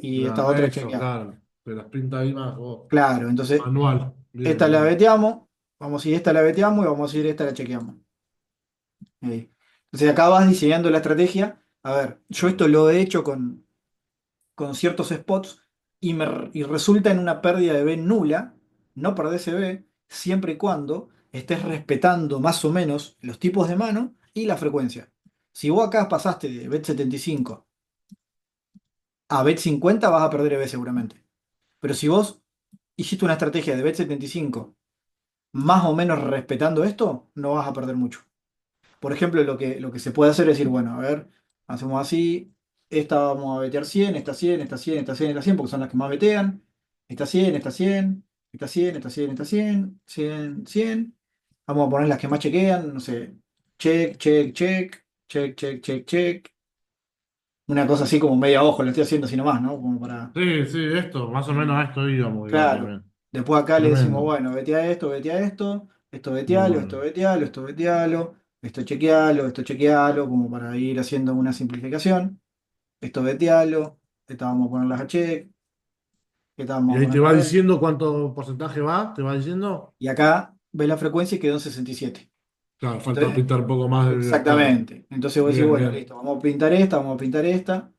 y esta otra Eso, chequear. claro. Te las pinta ahí más vos. Claro, entonces Manual. Bien, esta la bien. beteamos, vamos a ir esta la beteamos y vamos a ir esta la chequeamos. Ahí. Entonces acá vas diseñando la estrategia. A ver, yo esto lo he hecho con ciertos spots y resulta en una pérdida de B nula, no perdés B, siempre y cuando estés respetando más o menos los tipos de mano y la frecuencia. Si vos acá pasaste de bet 75 a bet 50 vas a perder B seguramente. Pero si vos hiciste una estrategia de bet 75 más o menos respetando esto, no vas a perder mucho. Por ejemplo, lo que se puede hacer es decir, bueno, a ver, hacemos así, esta vamos a betear 100, esta 100, esta 100, esta 100, esta 100, porque son las que más betean, esta 100, esta 100, esta 100, esta 100, esta 100, 100, 100. Vamos a poner las que más chequean, no sé, check, check, check, check, check, check, check. Una cosa así como media ojo, lo estoy haciendo así nomás, ¿no? Como para... Sí, sí, esto, más o menos a esto íbamos, digamos, Claro. bien. Después acá le decimos, Tremendo. bueno, vetea esto Muy vetealo, esto bueno. vetealo, esto vetealo, esto chequealo, como para ir haciendo una simplificación. Esto vetealo, esta vamos a ponerlas a check, esta Y vamos a ahí te ponerlas va a ver. diciendo cuánto porcentaje va, te va diciendo. Y acá ves la frecuencia y quedó en 67. Claro, falta Entonces, pintar un poco más de. Claro. exactamente. Entonces vos decís, Bien, bueno, bien. listo, vamos a pintar esta, vamos a pintar esta.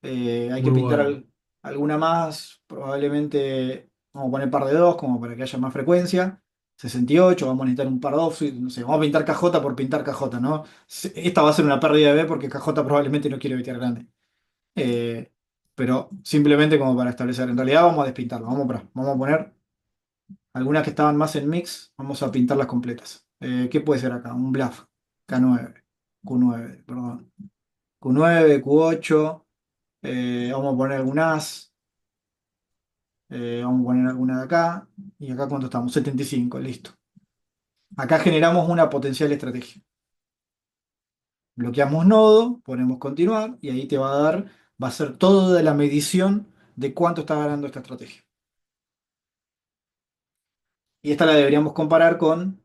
Hay que Muy pintar bueno. alguna más, probablemente vamos a poner par de dos como para que haya más frecuencia. 68, vamos a necesitar un par de offsuit, no sé, vamos a pintar KJ por pintar KJ, ¿no? Esta va a ser una pérdida de B porque KJ probablemente no quiere betear grande. Eh, pero simplemente como para establecer, en realidad vamos a despintarlo, vamos a poner algunas que estaban más en mix, vamos a pintarlas completas. ¿Qué puede ser acá? Un bluff, K9, Q9, perdón. Q9, Q8. Vamos a poner algunas. Vamos a poner alguna de acá. ¿Y acá cuánto estamos? 75, listo. Acá generamos una potencial estrategia. Bloqueamos nodo, ponemos continuar y ahí te va a dar, va a ser toda la medición de cuánto está ganando esta estrategia. Y esta la deberíamos comparar con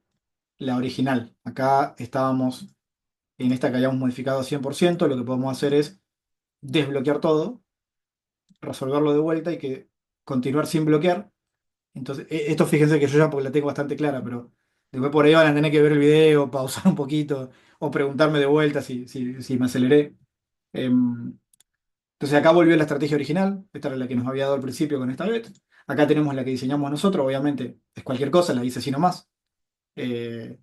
la original. Acá estábamos en esta que hayamos modificado 100%. Lo que podemos hacer es desbloquear todo, resolverlo de vuelta y que continuar sin bloquear. Entonces, esto fíjense que yo ya porque la tengo bastante clara, pero después por ahí van a tener que ver el video, pausar un poquito o preguntarme de vuelta si me aceleré. Entonces acá volvió la estrategia original, esta era la que nos había dado al principio con esta bet. Acá tenemos la que diseñamos nosotros, obviamente es cualquier cosa, la hice así nomás. Eh,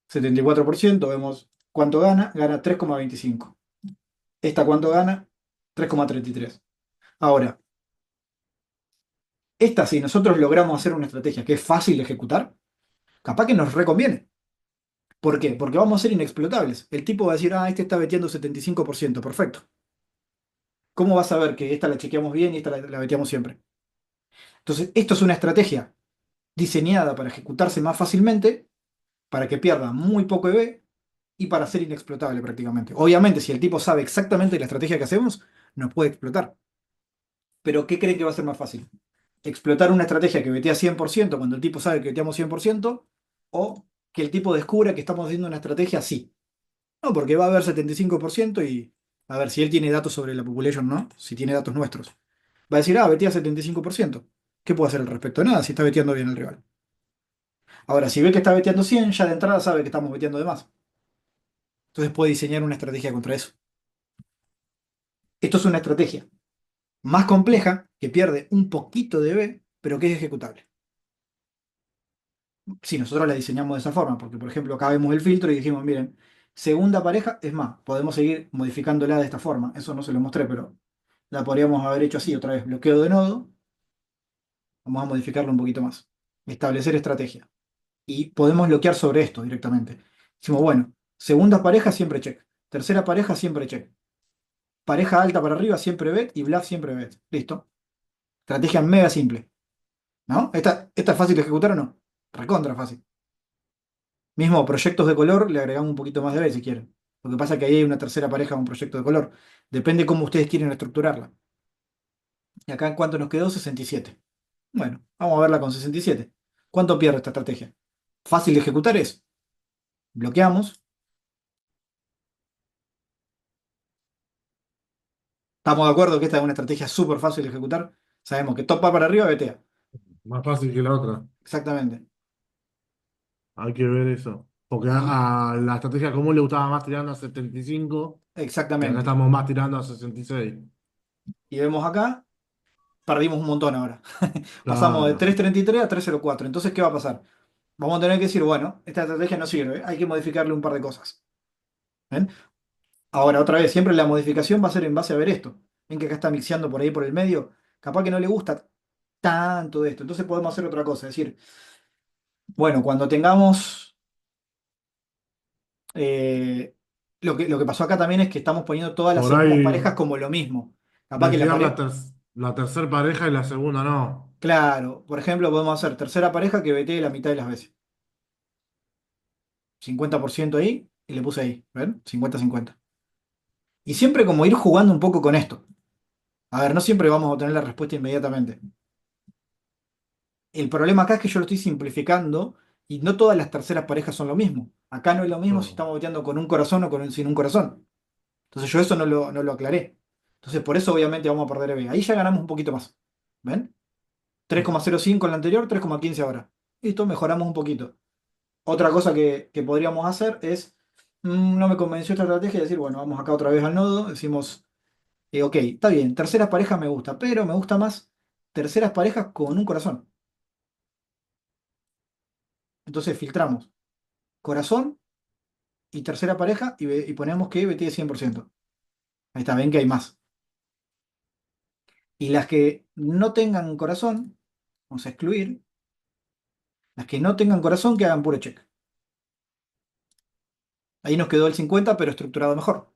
74%, vemos cuánto gana 3,25. Esta cuánto gana, 3,33. Ahora, esta si nosotros logramos hacer una estrategia que es fácil de ejecutar, capaz que nos reconviene. ¿Por qué? Porque vamos a ser inexplotables. El tipo va a decir, este está beteando 75%, perfecto. ¿Cómo vas a ver que esta la chequeamos bien y esta la beteamos siempre? Entonces, esto es una estrategia diseñada para ejecutarse más fácilmente, para que pierda muy poco EV y para ser inexplotable prácticamente. Obviamente, si el tipo sabe exactamente la estrategia que hacemos, nos puede explotar. Pero ¿qué creen que va a ser más fácil? ¿Explotar una estrategia que betea 100% cuando el tipo sabe que beteamos 100%? ¿O que el tipo descubra que estamos haciendo una estrategia así? No, porque va a haber 75% y a ver si él tiene datos sobre la population, ¿no? Si tiene datos nuestros. Va a decir, betea 75%. ¿Qué puede hacer al respecto? Nada, si está beteando bien el rival. Ahora, si ve que está beteando 100, ya de entrada sabe que estamos beteando de más. Entonces puede diseñar una estrategia contra eso. Esto es una estrategia más compleja que pierde un poquito de B, pero que es ejecutable. Si nosotros la diseñamos de esa forma, porque por ejemplo acá vemos el filtro y dijimos, miren, segunda pareja, es más, podemos seguir modificándola de esta forma. Eso no se lo mostré, pero la podríamos haber hecho así otra vez. Bloqueo de nodo. Vamos a modificarlo un poquito más. Establecer estrategia. Y podemos bloquear sobre esto directamente. Decimos, bueno, segunda pareja siempre check. Tercera pareja siempre check. Pareja alta para arriba siempre bet y bluff siempre bet. Listo. Estrategia mega simple. ¿No? ¿Esta es fácil de ejecutar o no? Recontra fácil. Mismo proyectos de color, le agregamos un poquito más de bet si quieren. Lo que pasa es que ahí hay una tercera pareja o un proyecto de color. Depende cómo ustedes quieren estructurarla. Y acá en cuánto nos quedó 67. Bueno, vamos a verla con 67. ¿Cuánto pierde esta estrategia? Fácil de ejecutar es. Bloqueamos. ¿Estamos de acuerdo que esta es una estrategia súper fácil de ejecutar? Sabemos que top va para arriba, vetea. Más fácil que la otra. Exactamente. Hay que ver eso. Porque Y, a la estrategia común le gustaba más tirando a 75 y acá exactamente. estamos más tirando a 66. Y vemos acá, perdimos un montón ahora. Pasamos de Claro. 333 a 304. Entonces, ¿qué va a pasar? Vamos a tener que decir, bueno, esta estrategia no sirve, hay que modificarle un par de cosas. ¿Ven? Ahora, otra vez, siempre la modificación va a ser en base a ver esto. Ven que acá está mixeando por ahí por el medio. Capaz que no le gusta tanto de esto. Entonces podemos hacer otra cosa. Es decir, bueno, cuando tengamos. eh, lo que pasó acá también es que estamos poniendo todas las Por segundas ahí parejas como lo mismo. Capaz que la retirar pareja. la tercera pareja y la segunda no. Claro, por ejemplo, podemos hacer tercera pareja que vetee la mitad de las veces. 50% ahí y le puse ahí. ¿Ven? 50-50. Y siempre como ir jugando un poco con esto. A ver, no siempre vamos a obtener la respuesta inmediatamente. El problema acá es que yo lo estoy simplificando y no todas las terceras parejas son lo mismo. Acá no es lo mismo si No. estamos veteando con un corazón o sin un corazón. Entonces yo eso no lo aclaré. Entonces por eso obviamente vamos a perder EV. Ahí ya ganamos un poquito más. ¿Ven? 3,05 en la anterior, 3,15 ahora. Listo, mejoramos un poquito. Otra cosa que podríamos hacer es, no me convenció esta estrategia, decir, bueno, vamos acá otra vez al nodo, decimos, ok, está bien, terceras parejas me gusta, pero me gusta más terceras parejas con un corazón. Entonces filtramos corazón y tercera pareja y ponemos que BT 100%. Ahí está, ven que hay más. Y las que no tengan corazón, vamos a excluir, las que no tengan corazón que hagan puro check. Ahí nos quedó el 50, pero estructurado mejor.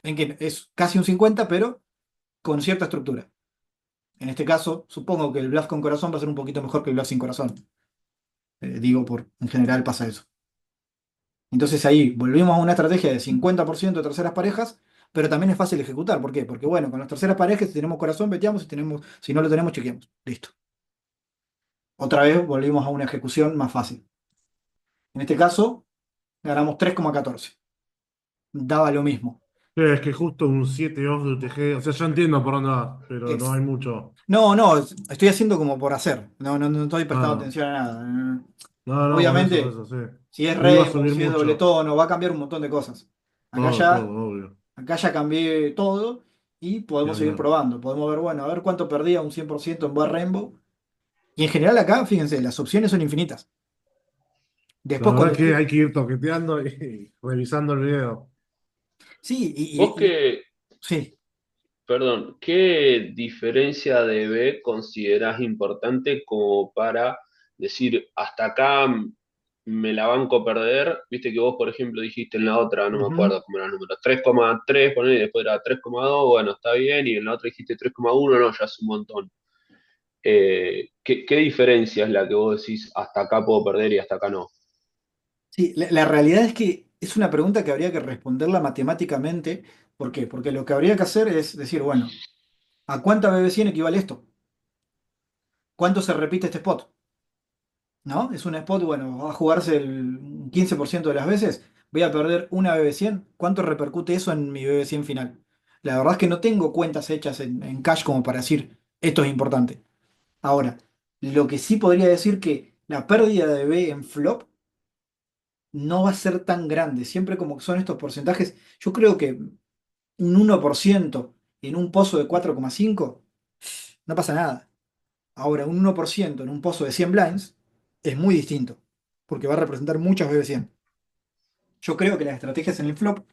Ven que es casi un 50, pero con cierta estructura. En este caso, supongo que el bluff con corazón va a ser un poquito mejor que el bluff sin corazón. Digo, en general pasa eso. Entonces ahí volvimos a una estrategia de 50% de terceras parejas, pero también es fácil de ejecutar. ¿Por qué? Porque bueno, con las terceras parejas, si tenemos corazón, veteamos, si no lo tenemos, chequeamos. Listo. Otra vez volvimos a una ejecución más fácil. En este caso, ganamos 3,14. Daba lo mismo. Sí, es que justo un 7 off de UTG, o sea, yo entiendo por dónde vas, pero no hay Ex- mucho. No, no, estoy haciendo como por hacer. No estoy prestando Claro. atención a nada. No, no, por Obviamente, eso, sí. si es No iba a Rainbow, subir si es doble mucho. tono, va a cambiar un montón de cosas. Acá Todo, todo, ya, obvio. acá ya cambié todo y Y podemos seguir hablar. probando. Podemos ver, bueno, a ver cuánto perdía un 100% en Bar Rainbow. Y en general acá, fíjense, las opciones son infinitas. La Después verdad cuando es que estoy. hay que ir toqueteando y revisando el video. Sí, Vos que, sí. perdón, ¿qué diferencia de B considerás importante como para decir hasta acá me la banco perder? Viste que vos, por ejemplo, dijiste en la otra, no me Ujú. acuerdo cómo era el número, 3,3, poner y después era 3,2, bueno, está bien, y en la otra dijiste 3,1, no, ya es un montón. ¿Qué diferencia es la que vos decís hasta acá puedo perder y hasta acá no? Sí, la realidad es que es una pregunta que habría que responderla matemáticamente. ¿Por qué? Porque lo que habría que hacer es decir, bueno, ¿a cuánta BB100 equivale esto? ¿Cuánto se repite este spot? ¿No? Es un spot, bueno, va a jugarse el 15% de las veces, voy a perder una BB100. ¿Cuánto repercute eso en mi BB100 final? La verdad es que no tengo cuentas hechas en cash como para decir, esto es importante. Ahora, lo que sí podría decir que la pérdida de B en flop no va a ser tan grande. Siempre como que son estos porcentajes, yo creo que un 1% en un pozo de 4,5 no pasa nada. Ahora, un 1% en un pozo de 100 blinds es muy distinto, porque va a representar muchas BB100. Yo creo que las estrategias en el flop,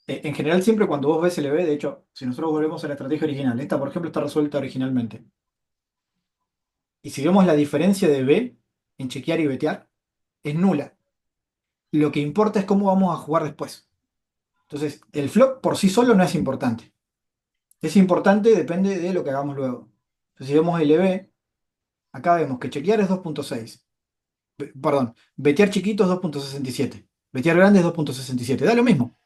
en general siempre cuando vos ves LB, de hecho, si nosotros volvemos a la estrategia original, esta por ejemplo está resuelta originalmente. Y si vemos la diferencia de B en chequear y betear, es nula. Lo que importa es cómo vamos a jugar después. Entonces, el flop por sí solo no es importante. Es importante, depende de lo que hagamos luego. Entonces, si vemos LB, acá vemos que chequear es 2.6. Perdón, betear chiquito es 2.67. Betear grande es 2.67. Da lo mismo.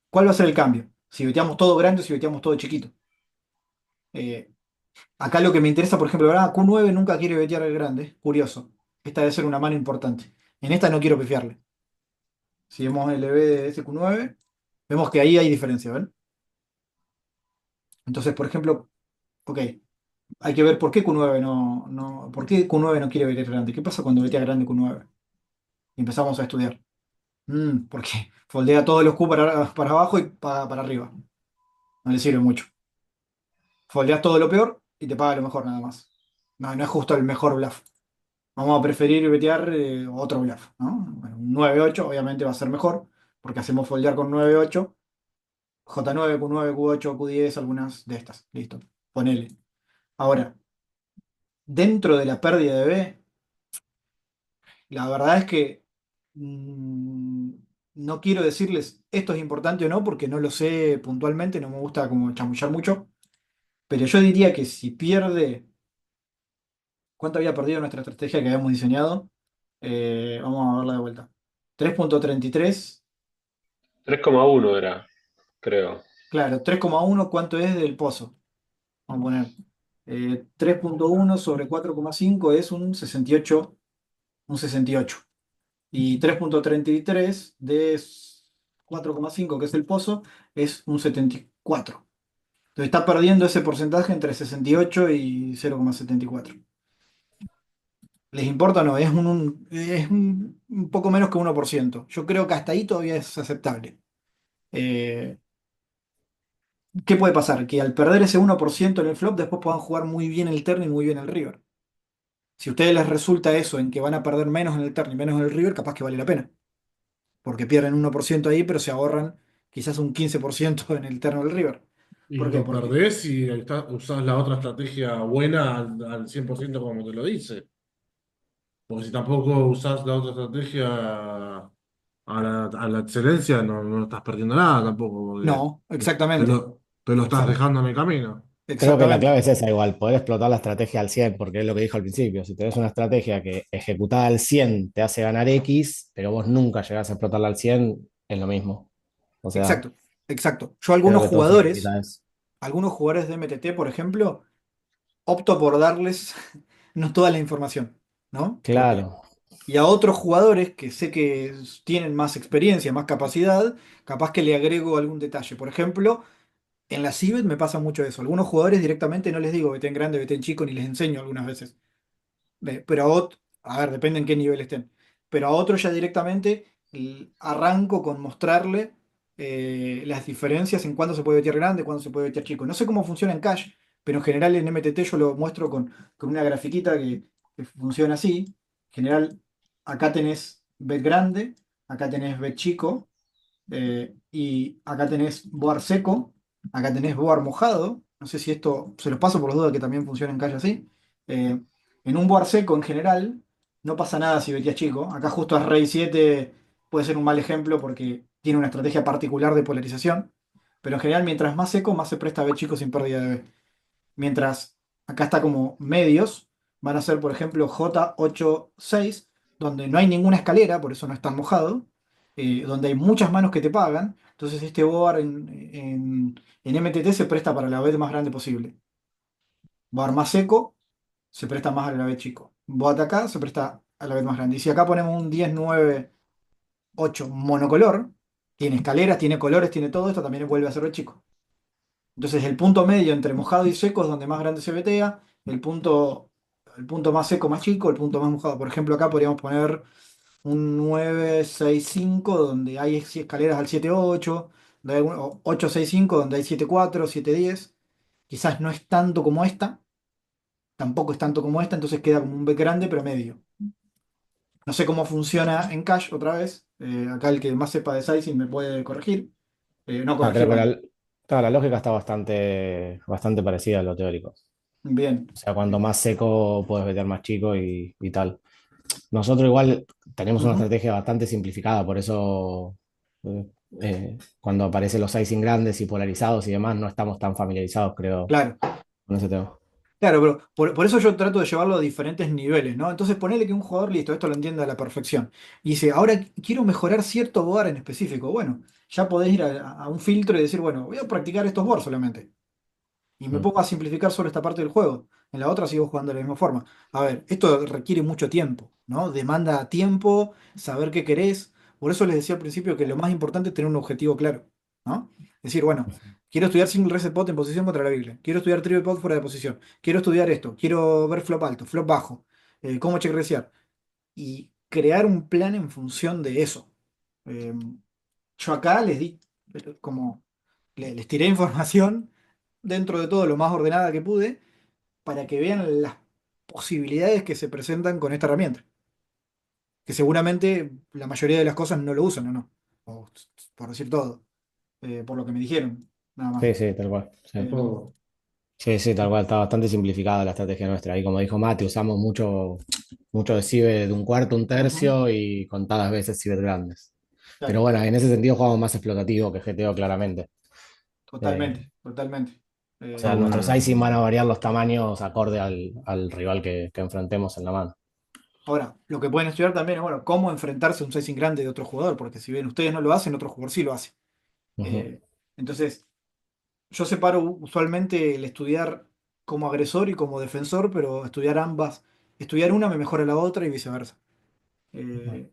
¿Cuál va a ser el cambio? Si beteamos todo grande o si beteamos todo chiquito. Eh, Acá lo que me interesa, por ejemplo, ahora Q9 nunca quiere betear el grande. Curioso. Esta debe ser una mano importante. En esta no quiero pifiarle. Si vemos el LB de ese Q9, vemos que ahí hay diferencia, ¿ven? Entonces, por ejemplo, ok, hay que ver por qué Q9 por qué Q9 no quiere betear grande. ¿Qué pasa cuando betea grande Q9? Y empezamos a estudiar. Porque foldea todos los Q para abajo y para arriba. No le sirve mucho. Foldeas todo lo peor y te paga lo mejor nada más. No, no es justo el mejor bluff. Vamos a preferir betear otro bluff, ¿no? Bueno, un 9-8 obviamente va a ser mejor, porque hacemos foldear con 9-8, J9, Q9, Q8, Q10, algunas de estas. Listo. Ponele. Ahora, dentro de la pérdida de B, la verdad es que mm, no quiero decirles esto es importante o no, porque no lo sé puntualmente, no me gusta como chamullar mucho, pero yo diría que si pierde, ¿cuánto había perdido nuestra estrategia que habíamos diseñado? Vamos a verla de vuelta. 3.33. 3,1 era, creo. Claro, 3,1, ¿cuánto es del pozo? Vamos a poner 3.1 sobre 4,5 es un 68, un 68. Y 3.33 de 4,5, que es el pozo, es un 74. Entonces está perdiendo ese porcentaje entre 68 y 0,74. ¿Les importa o no? Es un poco menos que 1%. Yo creo que hasta ahí todavía es aceptable. Eh, ¿Qué puede pasar? Que al perder ese 1% en el flop, después puedan jugar muy bien el turn y muy bien el river. Si a ustedes les resulta eso, en que van a perder menos en el turn y menos en el river, capaz que vale la pena. Porque pierden 1% ahí, pero se ahorran quizás un 15% en el turn o el river. Y ¿Por qué? lo Porque, perdés y usás la otra estrategia buena al 100% como te lo dice. Porque si tampoco usás la otra estrategia a la excelencia, no estás perdiendo nada tampoco, porque no, te exactamente. lo estás dejando en el camino. Creo que la Exactamente. clave es esa igual, poder explotar la estrategia al 100 porque es lo que dijo al principio. Si tenés una estrategia que ejecutada al 100 te hace ganar X, pero vos nunca llegás a explotarla al 100 es lo mismo. O sea, Exacto. Exacto. Yo creo que todo se limita a eso. algunos jugadores de MTT, por ejemplo, opto por darles no toda la información, ¿no? Porque Claro, y a otros jugadores que sé que tienen más experiencia, más capacidad, capaz que le agrego algún detalle. Por ejemplo, en la Cibet me pasa mucho eso. Algunos jugadores directamente no les digo vete en grande, vete en chico, ni les enseño algunas veces. Pero a ver, depende en qué nivel estén. Pero a otros ya directamente arranco con mostrarle las diferencias en cuándo se puede vetear grande, cuándo se puede vetear chico. No sé cómo funciona en Cash, pero en general en MTT yo lo muestro con una grafiquita que funciona así. En general, acá tenés bet grande, acá tenés bet chico, y acá tenés boar seco, acá tenés boar mojado. No sé si esto se los paso por las dudas que también funciona en calle así. Eh, en un board seco en general no pasa nada si betías chico. Acá justo a Rey 7 puede ser un mal ejemplo porque tiene una estrategia particular de polarización. Pero en general, mientras más seco, más se presta a bet chico sin pérdida de B. Mientras acá está como medios, van a ser, por ejemplo, J86, donde no hay ninguna escalera, por eso no es tan mojado, donde hay muchas manos que te pagan. Entonces este board en MTT se presta para la bet más grande posible. Board más seco se presta más a la bet chico. Board acá se presta a la bet más grande. Y si acá ponemos un 10 9 8 monocolor, tiene escaleras, tiene colores, tiene todo esto, también vuelve a ser bet chico. Entonces el punto medio entre mojado y seco es donde más grande se vetea, el punto más seco más chico, el punto más mojado. Por ejemplo, acá podríamos poner un 9-6-5 donde hay escaleras al 7-8, o 8-6-5 donde hay 7-4, 7-10. Quizás no es tanto como esta, tampoco es tanto como esta, entonces queda como un bet grande pero medio. No sé cómo funciona en Cash otra vez. Acá el que más sepa de sizing me puede corregir. No Creo corregir, que bueno. claro, la lógica está bastante parecida a lo teórico. Bien. O sea, cuanto más seco puedes meter más chico y tal. Nosotros igual tenemos una Ujú. estrategia bastante simplificada, por eso cuando aparecen los sizing grandes y polarizados y demás, no estamos tan familiarizados, creo, Claro. con ese tema. Claro, pero por eso yo trato de llevarlo a diferentes niveles, ¿no? Entonces ponele que un jugador, listo, esto lo entiende a la perfección. Y dice, ahora quiero mejorar cierto board en específico. Bueno, ya podés ir a un filtro y decir, bueno, voy a practicar estos boards solamente. Y me Mm. pongo a simplificar solo esta parte del juego. En la otra sigo jugando de la misma forma. A ver, esto requiere mucho tiempo, ¿no? Demanda tiempo, saber qué querés. Por eso les decía al principio que lo más importante es tener un objetivo claro, ¿no? Decir, bueno, quiero estudiar single reset pot en posición contra la Biblia. Quiero estudiar triple pot fuera de posición. Quiero estudiar esto. Quiero ver flop alto, flop bajo. Cómo check racear. Y crear un plan en función de eso. Eh, yo acá les di como les tiré información dentro de todo lo más ordenada que pude para que vean las posibilidades que se presentan con esta herramienta. Que seguramente la mayoría de las cosas no lo usan, ¿o no? O, por decir todo, por lo que me dijeron, nada más. Sí, sí, tal cual. Sí. Eh, Todo. Sí, sí, tal cual. Está bastante simplificada la estrategia nuestra. Y como dijo Mati, usamos mucho de ciber de un cuarto, un ujú, tercio y contadas veces ciber grandes. Pero claro, bueno, en ese sentido jugamos más explotativo que GTO, claramente. Eh, totalmente, totalmente. o Está sea, Eh, nuestros bueno. sizing van a variar los tamaños acorde al rival que enfrentemos en la mano. ahora, lo que pueden estudiar también es, bueno, cómo enfrentarse a un sizing grande de otro jugador, porque si bien ustedes no lo hacen, otro jugador sí lo hace. Ujú. Eh, entonces, yo separo usualmente el estudiar como agresor y como defensor, pero estudiar ambas, estudiar una me mejora la otra y viceversa. Ujú. Eh,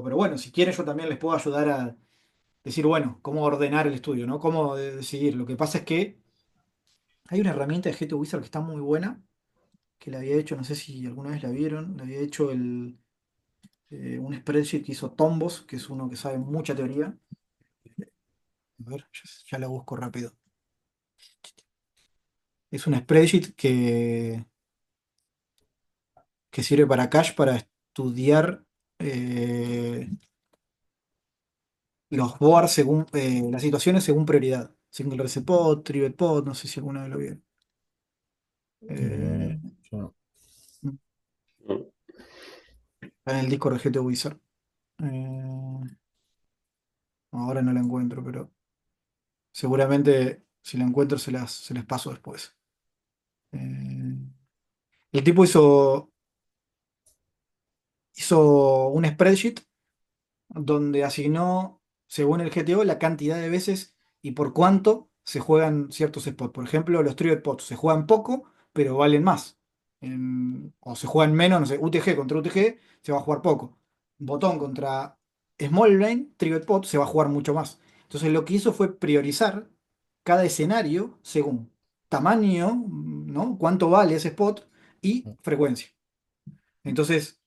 pero bueno, si quieren yo también les puedo ayudar a decir, bueno, cómo ordenar el estudio, ¿no? Cómo decidir. Lo que pasa es que hay una herramienta de GT Wizard que está muy buena, que la había hecho, no sé si alguna vez la vieron, la había hecho un spreadsheet que hizo Tombos, que es uno que sabe mucha teoría. A ver, ya la busco rápido. Es un spreadsheet que sirve para Cash para estudiar los boards según las situaciones según prioridad. Single Reset Pod, Trivet Pod, no sé si alguna vez lo vieron. Eh, Yo no. Está en el Discord de GT Wizard. Eh, ahora no la encuentro, pero seguramente si la encuentro se las paso después. Eh, el tipo hizo un spreadsheet donde asignó, según el GTO, la cantidad de veces y por cuánto se juegan ciertos spots. Por ejemplo, los Trivet Pots se juegan poco, pero valen más. O se juegan menos, no sé, UTG contra UTG se va a jugar poco. Botón contra Small Blind, Trivet Pot se va a jugar mucho más. Entonces lo que hizo fue priorizar cada escenario según tamaño, ¿no? Cuánto vale ese spot y frecuencia. Entonces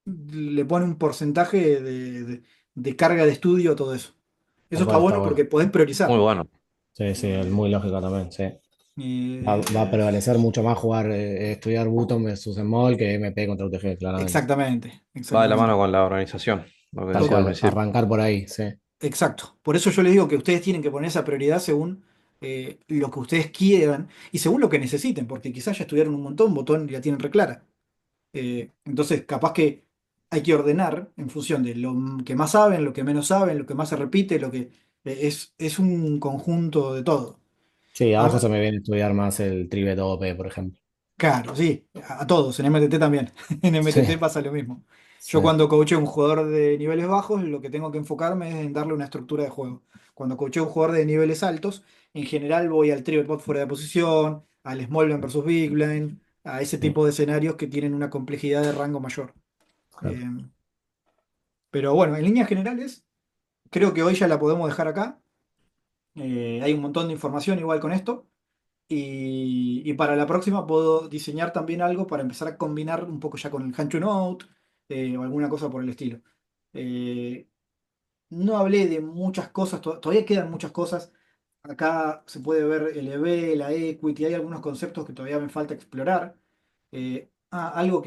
le pone un porcentaje de carga de estudio a todo eso. Eso Tal está cual, está bueno porque bueno. podés Muy priorizar. bueno. Sí, sí, es muy lógico también, sí. Va a Eh, prevalecer mucho más jugar, estudiar Button versus Small que MP contra UTG, claramente. exactamente, Va de la mano exactamente. con la organización, lo que Tal decía al cual, principio. arrancar por ahí, sí. Exacto. Por eso yo les digo que ustedes tienen que poner esa prioridad según lo que ustedes quieran y según lo que necesiten, porque quizás ya estudiaron un montón, botón y la tienen reclara. Entonces, capaz que hay que ordenar en función de lo que más saben, lo que menos saben, lo que más se repite, lo que es un conjunto de todo. Sí, abajo Ah, se me viene a estudiar más el Trivet OP, por ejemplo. claro, sí, a todos, en MTT también. En Sí, MTT pasa lo mismo. sí, Yo cuando coacheo a un jugador de niveles bajos, lo que tengo que enfocarme es en darle una estructura de juego. Cuando coacheo a un jugador de niveles altos, en general voy al triple pot fuera de posición, al small blind versus big blind, a ese mm, tipo de escenarios que tienen una complejidad de rango mayor. claro. Eh, pero bueno, en líneas generales, creo que hoy ya la podemos dejar acá. Hay un montón de información igual con esto. Y para la próxima puedo diseñar también algo para empezar a combinar un poco ya con el Hancho Note o alguna cosa por el estilo. Eh, no hablé de muchas cosas, todavía quedan muchas cosas. Acá se puede ver el EV, la equity, hay algunos conceptos que todavía me falta explorar. Algo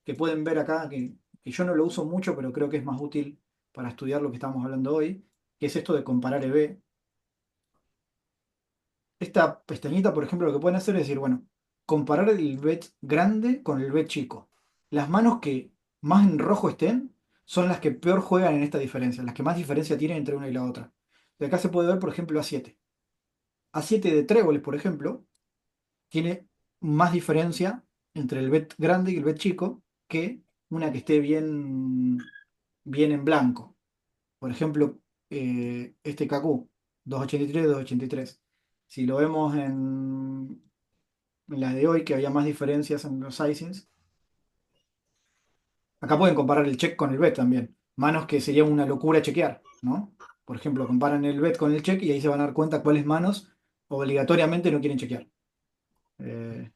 que pueden ver acá, que yo no lo uso mucho, pero creo que es más útil para estudiar lo que estamos hablando hoy, que es esto de comparar EV. esta pestañita, por ejemplo, lo que pueden hacer es decir, bueno, comparar el bet grande con el bet chico. Las manos que más en rojo estén son las que peor juegan en esta diferencia, las que más diferencia tienen entre una y la otra. De acá se puede ver, por ejemplo, A7. A7 de tréboles, por ejemplo, tiene más diferencia entre el bet grande y el bet chico que una que esté bien en blanco. Por ejemplo, este KQ, 283, 283. Si lo vemos en las de hoy, que había más diferencias en los sizings, acá pueden comparar el check con el bet también. Manos que sería una locura chequear, ¿no? Por ejemplo, comparan el bet con el check y ahí se van a dar cuenta cuáles manos obligatoriamente no quieren chequear. Eh,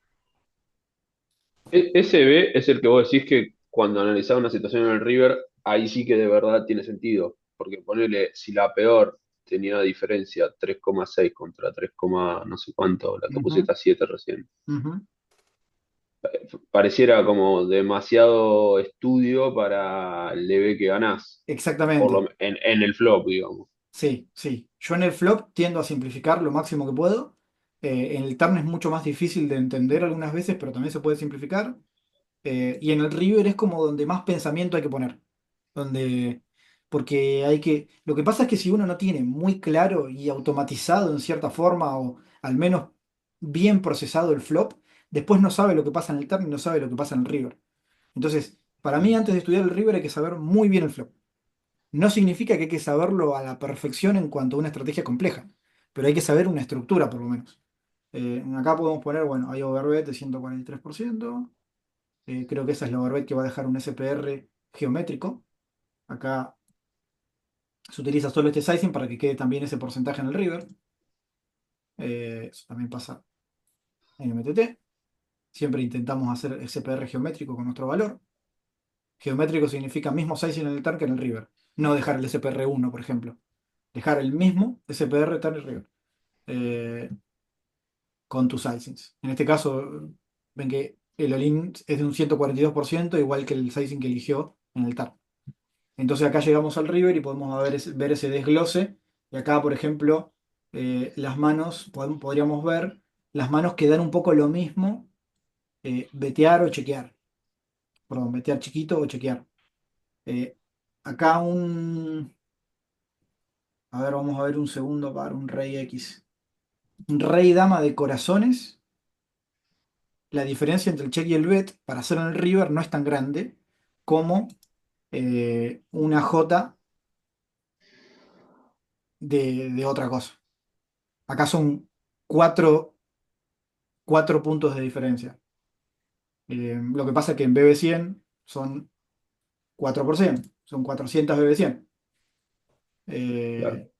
Ese B es el que vos decís que cuando analizás una situación en el River, ahí sí que de verdad tiene sentido. Porque ponele, si la peor tenía diferencia 3,6 contra 3, no sé cuánto, la que ujú, pusiste a 7 recién. ujú. Pareciera como demasiado estudio para el DB que ganás, Exactamente. en el flop, digamos. Sí, sí. Yo en el flop tiendo a simplificar lo máximo que puedo. En el turn es mucho más difícil de entender algunas veces, pero también se puede simplificar. Y en el River es como donde más pensamiento hay que poner. Donde, porque hay que. Lo que pasa es que si uno no tiene muy claro y automatizado en cierta forma, o al menos bien procesado el flop, después no sabe lo que pasa en el turn y no sabe lo que pasa en el River. Entonces, para mí, antes de estudiar el River hay que saber muy bien el flop. No significa que hay que saberlo a la perfección en cuanto a una estrategia compleja, pero hay que saber una estructura por lo menos. Acá podemos poner, bueno, hay overbet de 143%. Creo que esa es la overbet que va a dejar un SPR geométrico. Acá se utiliza solo este sizing para que quede también ese porcentaje en el river. Eso también pasa en MTT. Siempre intentamos hacer SPR geométrico con nuestro valor. Geométrico significa mismo sizing en el TAR que en el river. No dejar el SPR 1, por ejemplo. Dejar el mismo SPR TAR y river. eh, con tus sizings. En este caso, ven que el all-in es de un 142%, igual que el sizing que eligió en el TAR. Entonces acá llegamos al river y podemos ver ese desglose. Y acá, por ejemplo, las manos, podríamos ver las manos que dan un poco lo mismo, betear o chequear. Perdón, betear chiquito o chequear. Eh, acá a ver, vamos a ver un segundo para un rey X. Un rey dama de corazones. La diferencia entre el check y el bet para hacer en el river no es tan grande como una J de otra cosa. Acá son cuatro, cuatro puntos de diferencia. Lo que pasa es que en BB100 son 4%, son 400 BB100. Claro. Eh,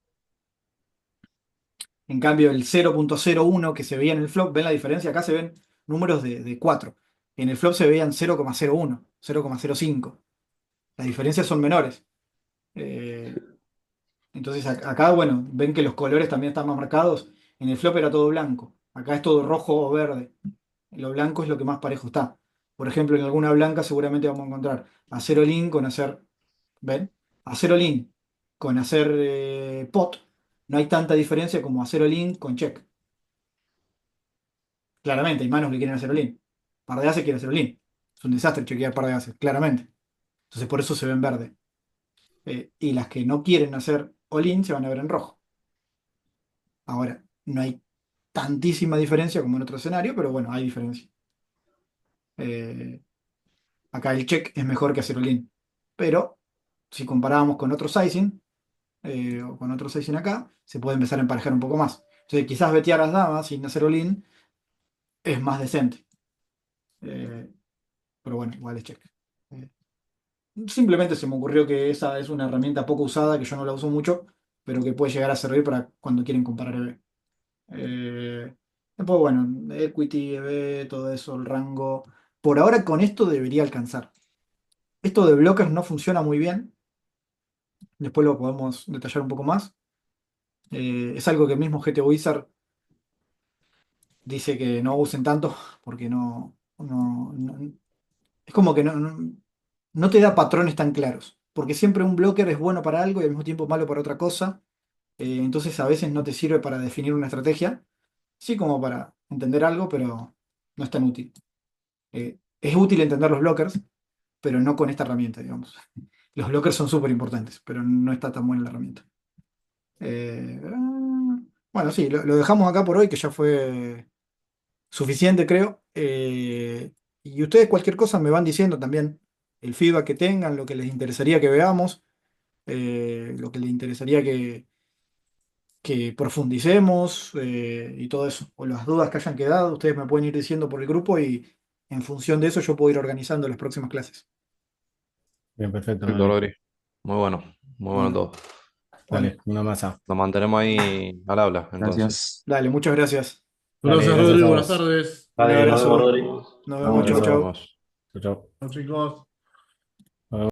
en cambio, el 0,01 que se veía en el flop, ¿ven la diferencia? Acá se ven números de 4. En el flop se veían 0,01, 0,05. Las diferencias son menores. Eh, entonces acá, bueno, ven que los colores también están más marcados. En el flop era todo blanco. Acá es todo rojo o verde. Lo blanco es lo que más parejo está. Por ejemplo, en alguna blanca seguramente vamos a encontrar hacer all-in con hacer, ¿ven? Hacer all-in con hacer pot. No hay tanta diferencia como hacer all-in con check. Claramente, hay manos que quieren hacer all-in. Par de ases quiere hacer all-in. Es un desastre chequear par de ases, claramente. Entonces por eso se ven verde. Y las que no quieren hacer all-in se van a ver en rojo. Ahora, no hay tantísima diferencia como en otro escenario, pero bueno, hay diferencia. Eh, Acá el check es mejor que hacer all-in. Pero si comparamos con otro sizing, o con otro sizing acá, se puede empezar a emparejar un poco más. Entonces quizás vetear a las damas sin hacer all-in es más decente. Eh, pero bueno, igual es check. Eh, Simplemente se me ocurrió que esa es una herramienta poco usada, que yo no la uso mucho, pero que puede llegar a servir para cuando quieren comparar EV. Después, bueno, equity, EV, todo eso, el rango. Por ahora con esto debería alcanzar. Esto de blockers no funciona muy bien. Después lo podemos detallar un poco más. Es algo que el mismo GT Wizard dice que no usen tanto porque es como que no te da patrones tan claros. Porque siempre un blocker es bueno para algo y al mismo tiempo malo para otra cosa. Entonces a veces no te sirve para definir una estrategia, Sí, como para entender algo, pero no es tan útil. Es útil entender los blockers, pero no con esta herramienta, digamos. Los blockers son súper importantes, pero no está tan buena la herramienta. Bueno, sí, lo dejamos acá por hoy, que ya fue suficiente, creo. Y ustedes cualquier cosa me van diciendo también el feedback que tengan, lo que les interesaría que veamos, lo que les interesaría que profundicemos y todo eso. O las dudas que hayan quedado, ustedes me pueden ir diciendo por el grupo y en función de eso yo puedo ir organizando las próximas clases. Bien, perfecto, Perfecto, Rodri. Rodri. Muy bueno Bueno, todo. bueno, Dale, una masa. Nos mantenemos ahí al habla, entonces. Gracias. dale, muchas gracias. Dale, Gracias, gracias Rodri. a Buenas vos. tardes. Un Dale, nos vemos, abrazo. Rodri. Nos Nos vemos. Nos Chau, vemos. chau. vemos. Chau, chau. Chao, chicos.